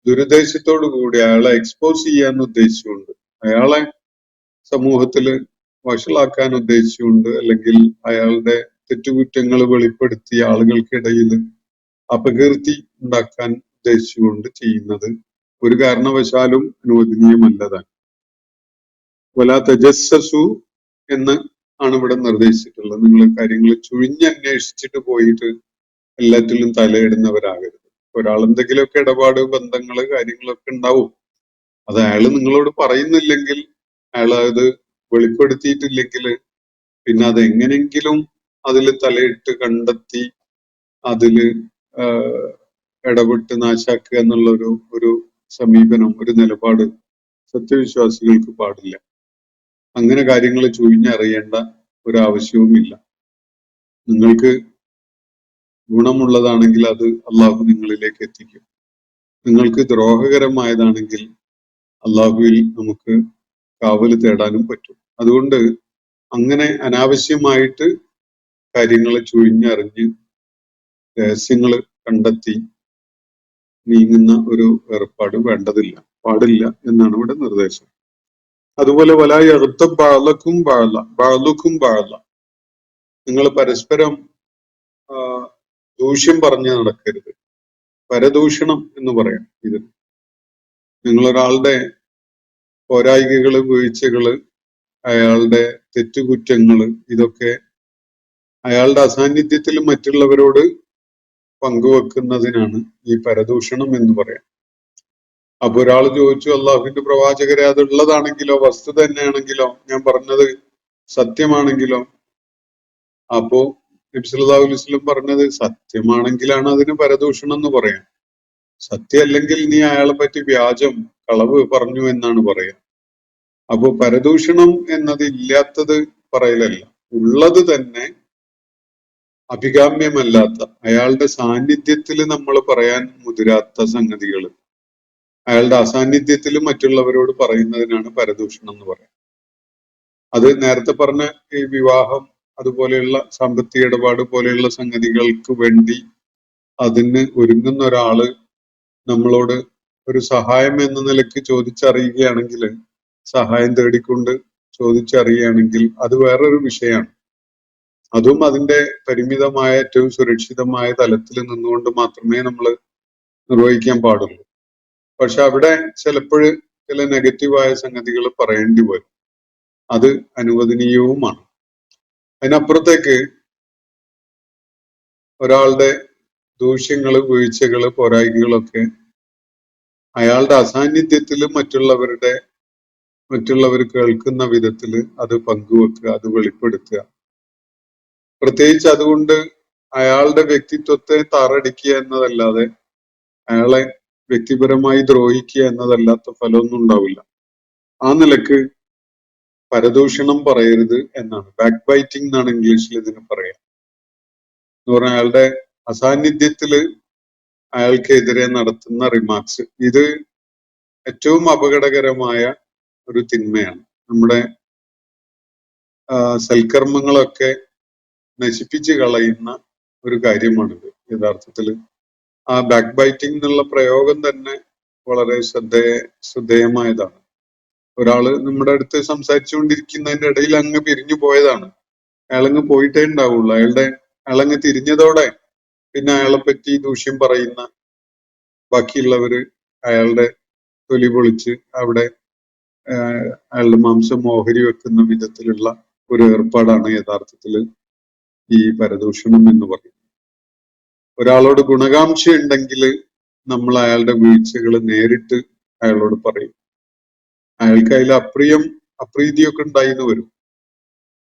ദുരുദ്ദേശത്തോടു കൂടി അയാളെ എക്സ്പോസ് ചെയ്യാൻ ഉദ്ദേശിച്ചുകൊണ്ട്, അയാളെ സമൂഹത്തില് വഷളാക്കാൻ ഉദ്ദേശിച്ചുകൊണ്ട്, അല്ലെങ്കിൽ അയാളുടെ തെറ്റുകുറ്റങ്ങൾ വെളിപ്പെടുത്തി ആളുകൾക്കിടയിൽ അപകീർത്തി ഉണ്ടാക്കാൻ ഉദ്ദേശിച്ചുകൊണ്ട് ചെയ്യുന്നത് ഒരു കാരണവശാലും അനുവദനീയമല്ലതാണ്. വലാ തജസ്സസു എന്ന് ആണ് ഇവിടെ നിർദ്ദേശിച്ചിട്ടുള്ളത്. നിങ്ങൾ കാര്യങ്ങൾ ചുഴിഞ്ഞന്വേഷിച്ചിട്ട് പോയിട്ട് എല്ലാറ്റിലും തലയിടുന്നവരാകരുത്. ഒരാൾ എന്തെങ്കിലുമൊക്കെ ഇടപാട്, ബന്ധങ്ങള്, കാര്യങ്ങളൊക്കെ ഉണ്ടാവും. അത് അയാള് നിങ്ങളോട് പറയുന്നില്ലെങ്കിൽ, അയാൾ അത് വെളിപ്പെടുത്തിയിട്ടില്ലെങ്കിൽ, പിന്നെ അത് എങ്ങനെങ്കിലും അതിൽ തലയിട്ട് കണ്ടെത്തി അതില് ഇടപെട്ട് നാശാക്കുക എന്നുള്ള ഒരു സമീപനം, ഒരു നിലപാട് സത്യവിശ്വാസികൾക്ക് പാടില്ല. അങ്ങനെ കാര്യങ്ങൾ ചുഴിഞ്ഞറിയേണ്ട ഒരാവശ്യവുമില്ല. നിങ്ങൾക്ക് ഗുണമുള്ളതാണെങ്കിൽ അത് അള്ളാഹു നിങ്ങളിലേക്ക് എത്തിക്കും. നിങ്ങൾക്ക് ദ്രോഹകരമായതാണെങ്കിൽ അള്ളാഹുവിൽ നമുക്ക് കാവല് തേടാനും പറ്റും. അതുകൊണ്ട് അങ്ങനെ അനാവശ്യമായിട്ട് കാര്യങ്ങൾ ചുഴിഞ്ഞറിഞ്ഞ് രഹസ്യങ്ങൾ കണ്ടെത്തി നീങ്ങുന്ന ഒരു ഏർപ്പാട് പാടില്ല എന്നാണ് ഇവിടെ നിർദ്ദേശം. അതുപോലെ ബാലക്കും ബാല, നിങ്ങൾ പരസ്പരം ദൂഷ്യം പറഞ്ഞ് നടക്കരുത്. പരദൂഷണം എന്ന് പറയാം ഇത്. നിങ്ങളൊരാളുടെ പോരായികകള്, വീഴ്ചകള്, അയാളുടെ തെറ്റുകുറ്റങ്ങള്, ഇതൊക്കെ അയാളുടെ അസാന്നിധ്യത്തിൽ മറ്റുള്ളവരോട് പങ്കുവെക്കുന്നതിനാണ് ഈ പരദൂഷണം എന്ന് പറയാം. അപ്പൊ ഒരാൾ ചോദിച്ചു, അള്ളാഹുവിന്റെ പ്രവാചകരെ, അതുള്ളതാണെങ്കിലോ, വസ്തുത തന്നെയാണെങ്കിലോ, ഞാൻ പറഞ്ഞത് സത്യമാണെങ്കിലോ? അപ്പോ നബി സല്ലല്ലാഹു അലൈഹി വസല്ലം പറഞ്ഞത്, സത്യമാണെങ്കിലാണ് അതിന് പരദൂഷണം എന്ന് പറയാം. സത്യമല്ലെങ്കിൽ നീ അയാളെ പറ്റി വ്യാജം, കളവ് പറഞ്ഞു എന്നാണ് പറയാ. അപ്പോ പരദൂഷണം എന്നത് ഇല്ലാത്തത് പറയലല്ല, ഉള്ളത് തന്നെ അഭികാമ്യമല്ലാത്ത, അയാളുടെ സാന്നിധ്യത്തിൽ നമ്മൾ പറയാൻ മുതിരാത്ത സംഗതികൾ അയാളുടെ അസാന്നിധ്യത്തിൽ മറ്റുള്ളവരോട് പറയുന്നതിനാണ് പരദൂഷണം എന്ന് പറയാം. അത് നേരത്തെ പറഞ്ഞ ഈ വിവാഹം, അതുപോലെയുള്ള സാമ്പത്തിക ഇടപാട് പോലെയുള്ള സംഗതികൾക്ക് വേണ്ടി അതിന് ഒരുങ്ങുന്ന ഒരാള് നമ്മളോട് ഒരു സഹായം എന്ന നിലയ്ക്ക് ചോദിച്ചറിയുകയാണെങ്കിൽ, സഹായം തേടിക്കൊണ്ട് ചോദിച്ചറിയുകയാണെങ്കിൽ അത് വേറൊരു വിഷയമാണ്. അതും അതിന്റെ പരിമിതമായ, ഏറ്റവും സുരക്ഷിതമായ തലത്തിൽ നിന്നുകൊണ്ട് മാത്രമേ നമ്മൾ നിർവഹിക്കാൻ പാടുള്ളൂ. പക്ഷെ അവിടെ ചിലപ്പോൾ ചില നെഗറ്റീവായ സംഗതികൾ പറയേണ്ടി വരും. അത് അനുവദനീയവുമാണ്. അതിനപ്പുറത്തേക്ക് ഒരാളുടെ ദൂഷ്യങ്ങള്, വീഴ്ചകള്, പോരായ്മകളൊക്കെ അയാളുടെ അസാന്നിധ്യത്തിൽ മറ്റുള്ളവർ കേൾക്കുന്ന വിധത്തിൽ അത് പങ്കുവെക്കുക, അത് വെളിപ്പെടുത്തുക. പ്രത്യേകിച്ച് അതുകൊണ്ട് അയാളുടെ വ്യക്തിത്വത്തെ താറടിക്കുക എന്നതല്ലാതെ, അയാളെ വ്യക്തിപരമായി ദ്രോഹിക്കുക എന്നതല്ലാത്ത ഫലമൊന്നും ഉണ്ടാവില്ല. ആ നിലക്ക് പരദൂഷണം പറയരുത് എന്നാണ്. ബാക്ക് ബൈറ്റിംഗ് എന്നാണ് ഇംഗ്ലീഷിൽ ഇതിന് പറയാം. എന്ന് പറഞ്ഞാൽ അയാളുടെ അസാന്നിധ്യത്തില് അയാൾക്കെതിരെ നടത്തുന്ന റിമാർക്സ്, ഇത് ഏറ്റവും അപകടകരമായ ഒരു തിന്മയാണ്. നമ്മുടെ സൽക്കർമ്മങ്ങളൊക്കെ നശിപ്പിച്ച് കളയുന്ന ഒരു കാര്യമാണിത്. യഥാർത്ഥത്തില് ആ ബാക്ക് ബൈറ്റിംഗ് എന്നുള്ള പ്രയോഗം തന്നെ വളരെ ശ്രദ്ധേയമായതാണ്. ഒരാള് നമ്മുടെ അടുത്ത് സംസാരിച്ചുകൊണ്ടിരിക്കുന്നതിന്റെ ഇടയിൽ അങ്ങ് പിരിഞ്ഞു പോയതാണ്. അയാളങ്ങ് പോയിട്ടേ ഉണ്ടാവുള്ളൂ. അയാളങ്ങ് തിരിഞ്ഞതോടെ പിന്നെ അയാളെ പറ്റി ദൂഷ്യം പറയുന്ന ബാക്കിയുള്ളവര് അയാളുടെ തൊലി പൊളിച്ച് അവിടെ അയാളുടെ മാംസം ഓഹരി വെക്കുന്ന വിധത്തിലുള്ള ഒരു ഏർപ്പാടാണ് യഥാർത്ഥത്തില് ഈ പരദൂഷണം എന്ന് പറയുന്നത്. ഒരാളോട് ഗുണകാംക്ഷ ഉണ്ടെങ്കിൽ നമ്മൾ അയാളുടെ വീഴ്ചകൾ നേരിട്ട് അയാളോട് പറയും. അയാൾക്ക് അതിൽ അപ്രീതിയൊക്കെ ഉണ്ടായിന്ന് വരും.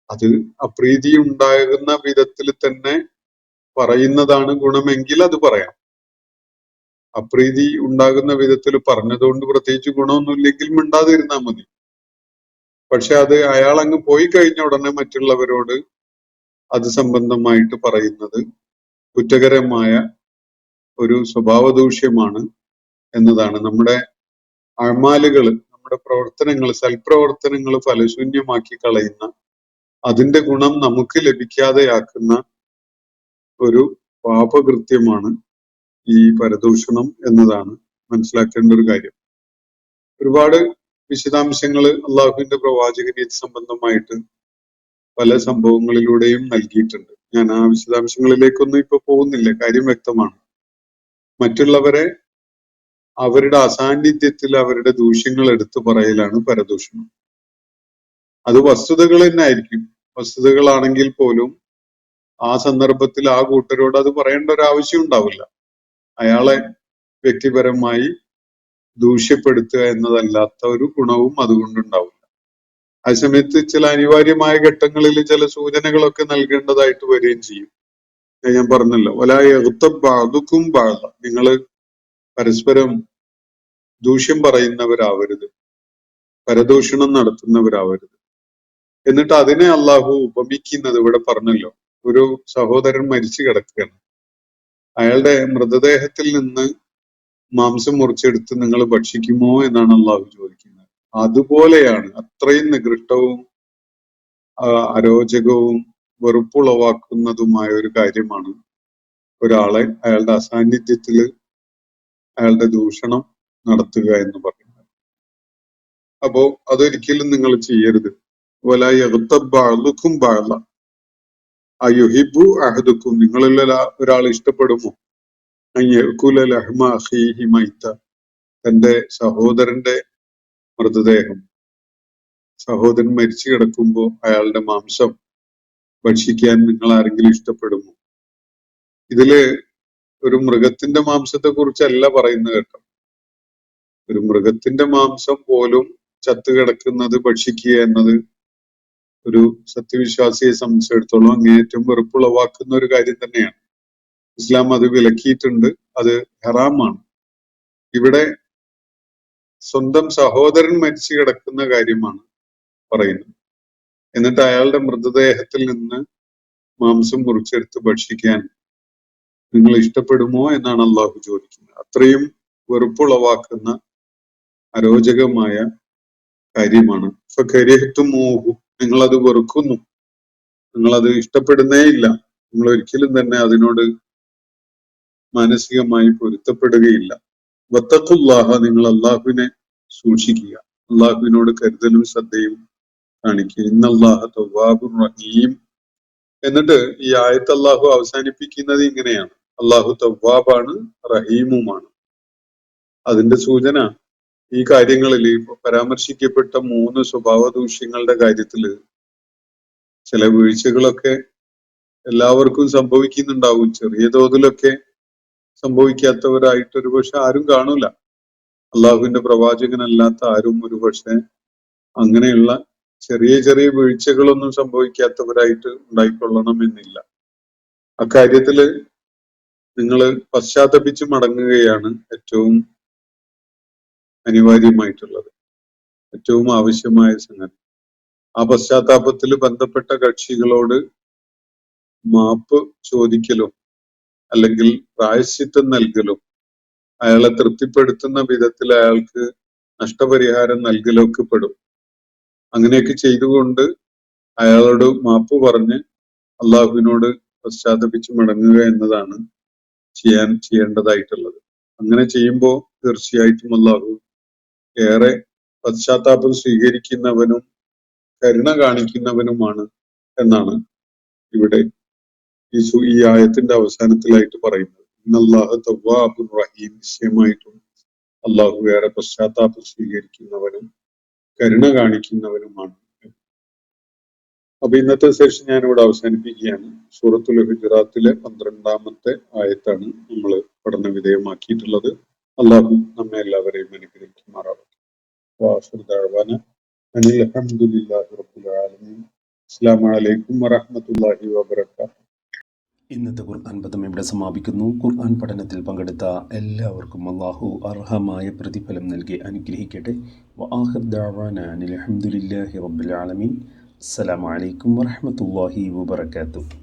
അത് അപ്രീതി ഉണ്ടാകുന്ന വിധത്തിൽ തന്നെ പറയുന്നതാണ് ഗുണമെങ്കിൽ അത് പറയാം. അപ്രീതി ഉണ്ടാകുന്ന വിധത്തിൽ പറഞ്ഞതുകൊണ്ട് പ്രത്യേകിച്ച് ഗുണമൊന്നുമില്ലെങ്കിൽ മിണ്ടാതിരുന്നാൽ മതി. പക്ഷെ അത് അയാൾ അങ്ങ് പോയി കഴിഞ്ഞ ഉടനെ മറ്റുള്ളവരോട് അത് സംബന്ധമായിട്ട് പറയുന്നത് കുറ്റകരമായ ഒരു സ്വഭാവ ദൂഷ്യമാണ് എന്നതാണ്. നമ്മുടെ അമാലുകൾ, നമ്മുടെ പ്രവർത്തനങ്ങൾ, സൽപ്രവർത്തനങ്ങൾ ഫലശൂന്യമാക്കി കളയുന്ന, അതിന്റെ ഗുണം നമുക്ക് ലഭിക്കാതെയാക്കുന്ന ഒരു പാപകൃത്യമാണ് ഈ പരദൂഷണം എന്നതാണ് മനസ്സിലാക്കേണ്ട ഒരു കാര്യം. ഒരുപാട് വിശദാംശങ്ങൾ അള്ളാഹുവിന്റെ പ്രവാചകൻ ഇത് സംബന്ധമായിട്ട് പല സംഭവങ്ങളിലൂടെയും നൽകിയിട്ടുണ്ട്. ഞാൻ ആ വിശദാംശങ്ങളിലേക്കൊന്നും ഇപ്പൊ പോകുന്നില്ല, കാര്യം വ്യക്തമാണ്. മറ്റുള്ളവരെ അവരുടെ അസാന്നിധ്യത്തിൽ അവരുടെ ദൂഷ്യങ്ങൾ എടുത്തു പറയലാണ് പരദൂഷണം. അത് വസ്തുതകൾ തന്നെ ആയിരിക്കും. വസ്തുതകളാണെങ്കിൽ പോലും ആ സന്ദർഭത്തിൽ ആ കൂട്ടരോട് അത് പറയേണ്ട ഒരു ആവശ്യം ഉണ്ടാവില്ല. അയാളെ വ്യക്തിപരമായി ദൂഷ്യപ്പെടുത്തുക എന്നതല്ലാത്ത ഒരു ഗുണവും അതുകൊണ്ടുണ്ടാവില്ല. ആ സമയത്ത് ചില അനിവാര്യമായ ഘട്ടങ്ങളിൽ ചില സൂചനകളൊക്കെ നൽകേണ്ടതായിട്ട് വരികയും ചെയ്യും. ഞാൻ പറഞ്ഞല്ലോ, ബാധുക്കും ബാധ, നിങ്ങള് പരസ്പരം ദൂഷ്യം പറയുന്നവരാവരുത്, പരദൂഷണം നടത്തുന്നവരാവരുത്. എന്നിട്ട് അതിനെ അള്ളാഹു ഉപമിക്കുന്നത് ഇവിടെ പറഞ്ഞല്ലോ. ഒരു സഹോദരൻ മരിച്ചു കിടക്കുകയാണ്. അയാളുടെ മൃതദേഹത്തിൽ നിന്ന് മാംസം മുറിച്ചെടുത്ത് നിങ്ങൾ ഭക്ഷിക്കുമോ എന്നാണ് അള്ളാഹു ചോദിക്കുന്നത്. അതുപോലെയാണ്, അത്രയും നികൃഷ്ടവും അരോചകവും വെറുപ്പുളവാക്കുന്നതുമായ ഒരു കാര്യമാണ് ഒരാളെ അയാളുടെ അസാന്നിധ്യത്തില് അയാളുടെ ദൂഷണം നടത്തുക എന്ന് പറയുന്നത്. അപ്പോ അതൊരിക്കലും നിങ്ങൾ ചെയ്യരുത്. വലായകും ബാള അയുഹിബു അഹദുക്കും, നിങ്ങളിൽ ഒരാൾ ഇഷ്ടപ്പെടുമോ മൈത്ത, തന്റെ സഹോദരന്റെ മൃതദേഹം, സഹോദരൻ മരിച്ചു കിടക്കുമ്പോൾ അയാളുടെ മാംസം ഭക്ഷിക്കാൻ നിങ്ങൾ ആരെങ്കിലും ഇഷ്ടപ്പെടുമോ? ഇതില് ഒരു മൃഗത്തിന്റെ മാംസത്തെ കുറിച്ചല്ല പറയുന്നത് കേട്ടോ. ഒരു മൃഗത്തിന്റെ മാംസം പോലും ചത്തുകിടക്കുന്നത് ഭക്ഷിക്കുക എന്നത് ഒരു സത്യവിശ്വാസിയെ സംബന്ധിച്ചിടത്തോളം അങ്ങേയറ്റം വെറുപ്പുളവാക്കുന്ന ഒരു കാര്യം തന്നെയാണ്. ഇസ്ലാം അത് വിലക്കിയിട്ടുണ്ട്, അത് ഹറാമാണ്. ഇവിടെ സ്വന്തം സഹോദരൻ മരിച്ചു കിടക്കുന്ന കാര്യമാണ് പറയുന്നത്. എന്നിട്ട് അയാളുടെ മൃതദേഹത്തിൽ നിന്ന് മാംസം മുറിച്ചെടുത്ത് ഭക്ഷിക്കാൻ നിങ്ങൾ ഇഷ്ടപ്പെടുമോ എന്നാണ് അള്ളാഹു ചോദിക്കുന്നത്. അത്രയും വെറുപ്പുളവാക്കുന്ന അരോചകമായ കാര്യമാണ്. ഫകരിഹ്തുമൂഹു, നിങ്ങളത് വെറുക്കുന്നു, നിങ്ങളത് ഇഷ്ടപ്പെടുന്നേ ഇല്ല, നിങ്ങൾ ഒരിക്കലും തന്നെ അതിനോട് മാനസികമായി പൊരുത്തപ്പെടുകയില്ല. വത്തഖുല്ലാഹ, നിങ്ങൾ അള്ളാഹുവിനെ സൂക്ഷിക്കുക, അള്ളാഹുവിനോട് കരുതലും ശ്രദ്ധയും കാണിക്കുക. ഇന്നല്ലാഹ തവ്വാബുർ റഹീം. എന്നിട്ട് ഈ ആയത്ത് അള്ളാഹു അവസാനിപ്പിക്കുന്നത് ഇങ്ങനെയാണ്: അള്ളാഹു തവ്വാബാണ്, റഹീമുമാണ്. അതിന്റെ സൂചന ഈ കാര്യങ്ങളിൽ ഇപ്പൊ പരാമർശിക്കപ്പെട്ട 3 സ്വഭാവ ദൂഷ്യങ്ങളുടെ കാര്യത്തില് ചില വീഴ്ചകളൊക്കെ എല്ലാവർക്കും സംഭവിക്കുന്നുണ്ടാവും. ചെറിയ തോതിലൊക്കെ സംഭവിക്കാത്തവരായിട്ട് ഒരുപക്ഷെ ആരും കാണൂല. അള്ളാഹുവിന്റെ പ്രവാചകനല്ലാത്ത ആരും ഒരുപക്ഷെ അങ്ങനെയുള്ള ചെറിയ ചെറിയ വീഴ്ചകളൊന്നും സംഭവിക്കാത്തവരായിട്ട് ഉണ്ടായിക്കൊള്ളണമെന്നില്ല. അക്കാര്യത്തില് നിങ്ങൾ പശ്ചാത്തപിച്ച് മടങ്ങുകയാണ് ഏറ്റവും അനിവാര്യമായിട്ടുള്ളത്, ഏറ്റവും ആവശ്യമായ സംഗതി. ആ പശ്ചാത്താപത്തിൽ ബന്ധപ്പെട്ട കക്ഷികളോട് മാപ്പ് ചോദിക്കലും അല്ലെങ്കിൽ പ്രായശ്ചിത്തം നൽകലും അയാളെ തൃപ്തിപ്പെടുത്തുന്ന വിധത്തിൽ അയാൾക്ക് നഷ്ടപരിഹാരം നൽകലൊക്കെ പെടും. അങ്ങനെയൊക്കെ ചെയ്തുകൊണ്ട് അയാളോട് മാപ്പ് പറഞ്ഞ് അള്ളാഹുവിനോട് പശ്ചാത്തപിച്ച് മടങ്ങുക എന്നതാണ് ചെയ്യേണ്ടതായിട്ടുള്ളത്. അങ്ങനെ ചെയ്യുമ്പോൾ തീർച്ചയായിട്ടും അള്ളാഹു ഏറെ പശ്ചാത്താപം സ്വീകരിക്കുന്നവനും കരുണ കാണിക്കുന്നവനുമാണ് എന്നാണ് ഇവിടെ ഈ ആയത്തിന്റെ അവസാനത്തിലായിട്ട് പറയുന്നത്. ഇന്നല്ലാഹ തവ്വാബുർ റഹീം, നിശ്ചയമായിട്ടും അള്ളാഹു ഏറെ പശ്ചാത്താപം സ്വീകരിക്കുന്നവനും കരുണ കാണിക്കുന്നവനുമാണ്. അപ്പൊ ഇന്നത്തെ സെഷൻ ഞാനിവിടെ അവസാനിപ്പിക്കുകയാണ്. സൂറത്തുൽ ഹുജറാത്തിലെ 12ാമത്തെ ആയത്താണ് നമ്മൾ പഠന വിധേയമാക്കിയിട്ടുള്ളത്. അള്ളാഹു നമ്മെ എല്ലാവരെയും അനുഗ്രഹിക്കുമാറാവട്ടെ. വാഖിറു ദഅ്വാന അനിൽ ഹംദുലില്ലാഹി റബ്ബിൽ ആലമീൻ. അസ്സലാമു അലൈക്കും വറഹ്മത്തുള്ളാഹി വബറകാതുഹു. ഇന്നത്തെ ഖുർആൻ പദം ഇവിടെ സമാപിക്കുന്നു. ഖുർആൻ പഠനത്തിൽ പങ്കെടുത്ത എല്ലാവർക്കും അല്ലാഹു അർഹമായ പ്രതിഫലം നൽകി അനുഗ്രഹിക്കട്ടെ. വആഖിർ ദഅവാനാ അനിൽ ഹംദുലില്ലാഹി റബ്ബിൽ ആലമീൻ. അസ്സലാമു അലൈക്കും വറഹ്മത്തുള്ളാഹി വബറകാതുഹു.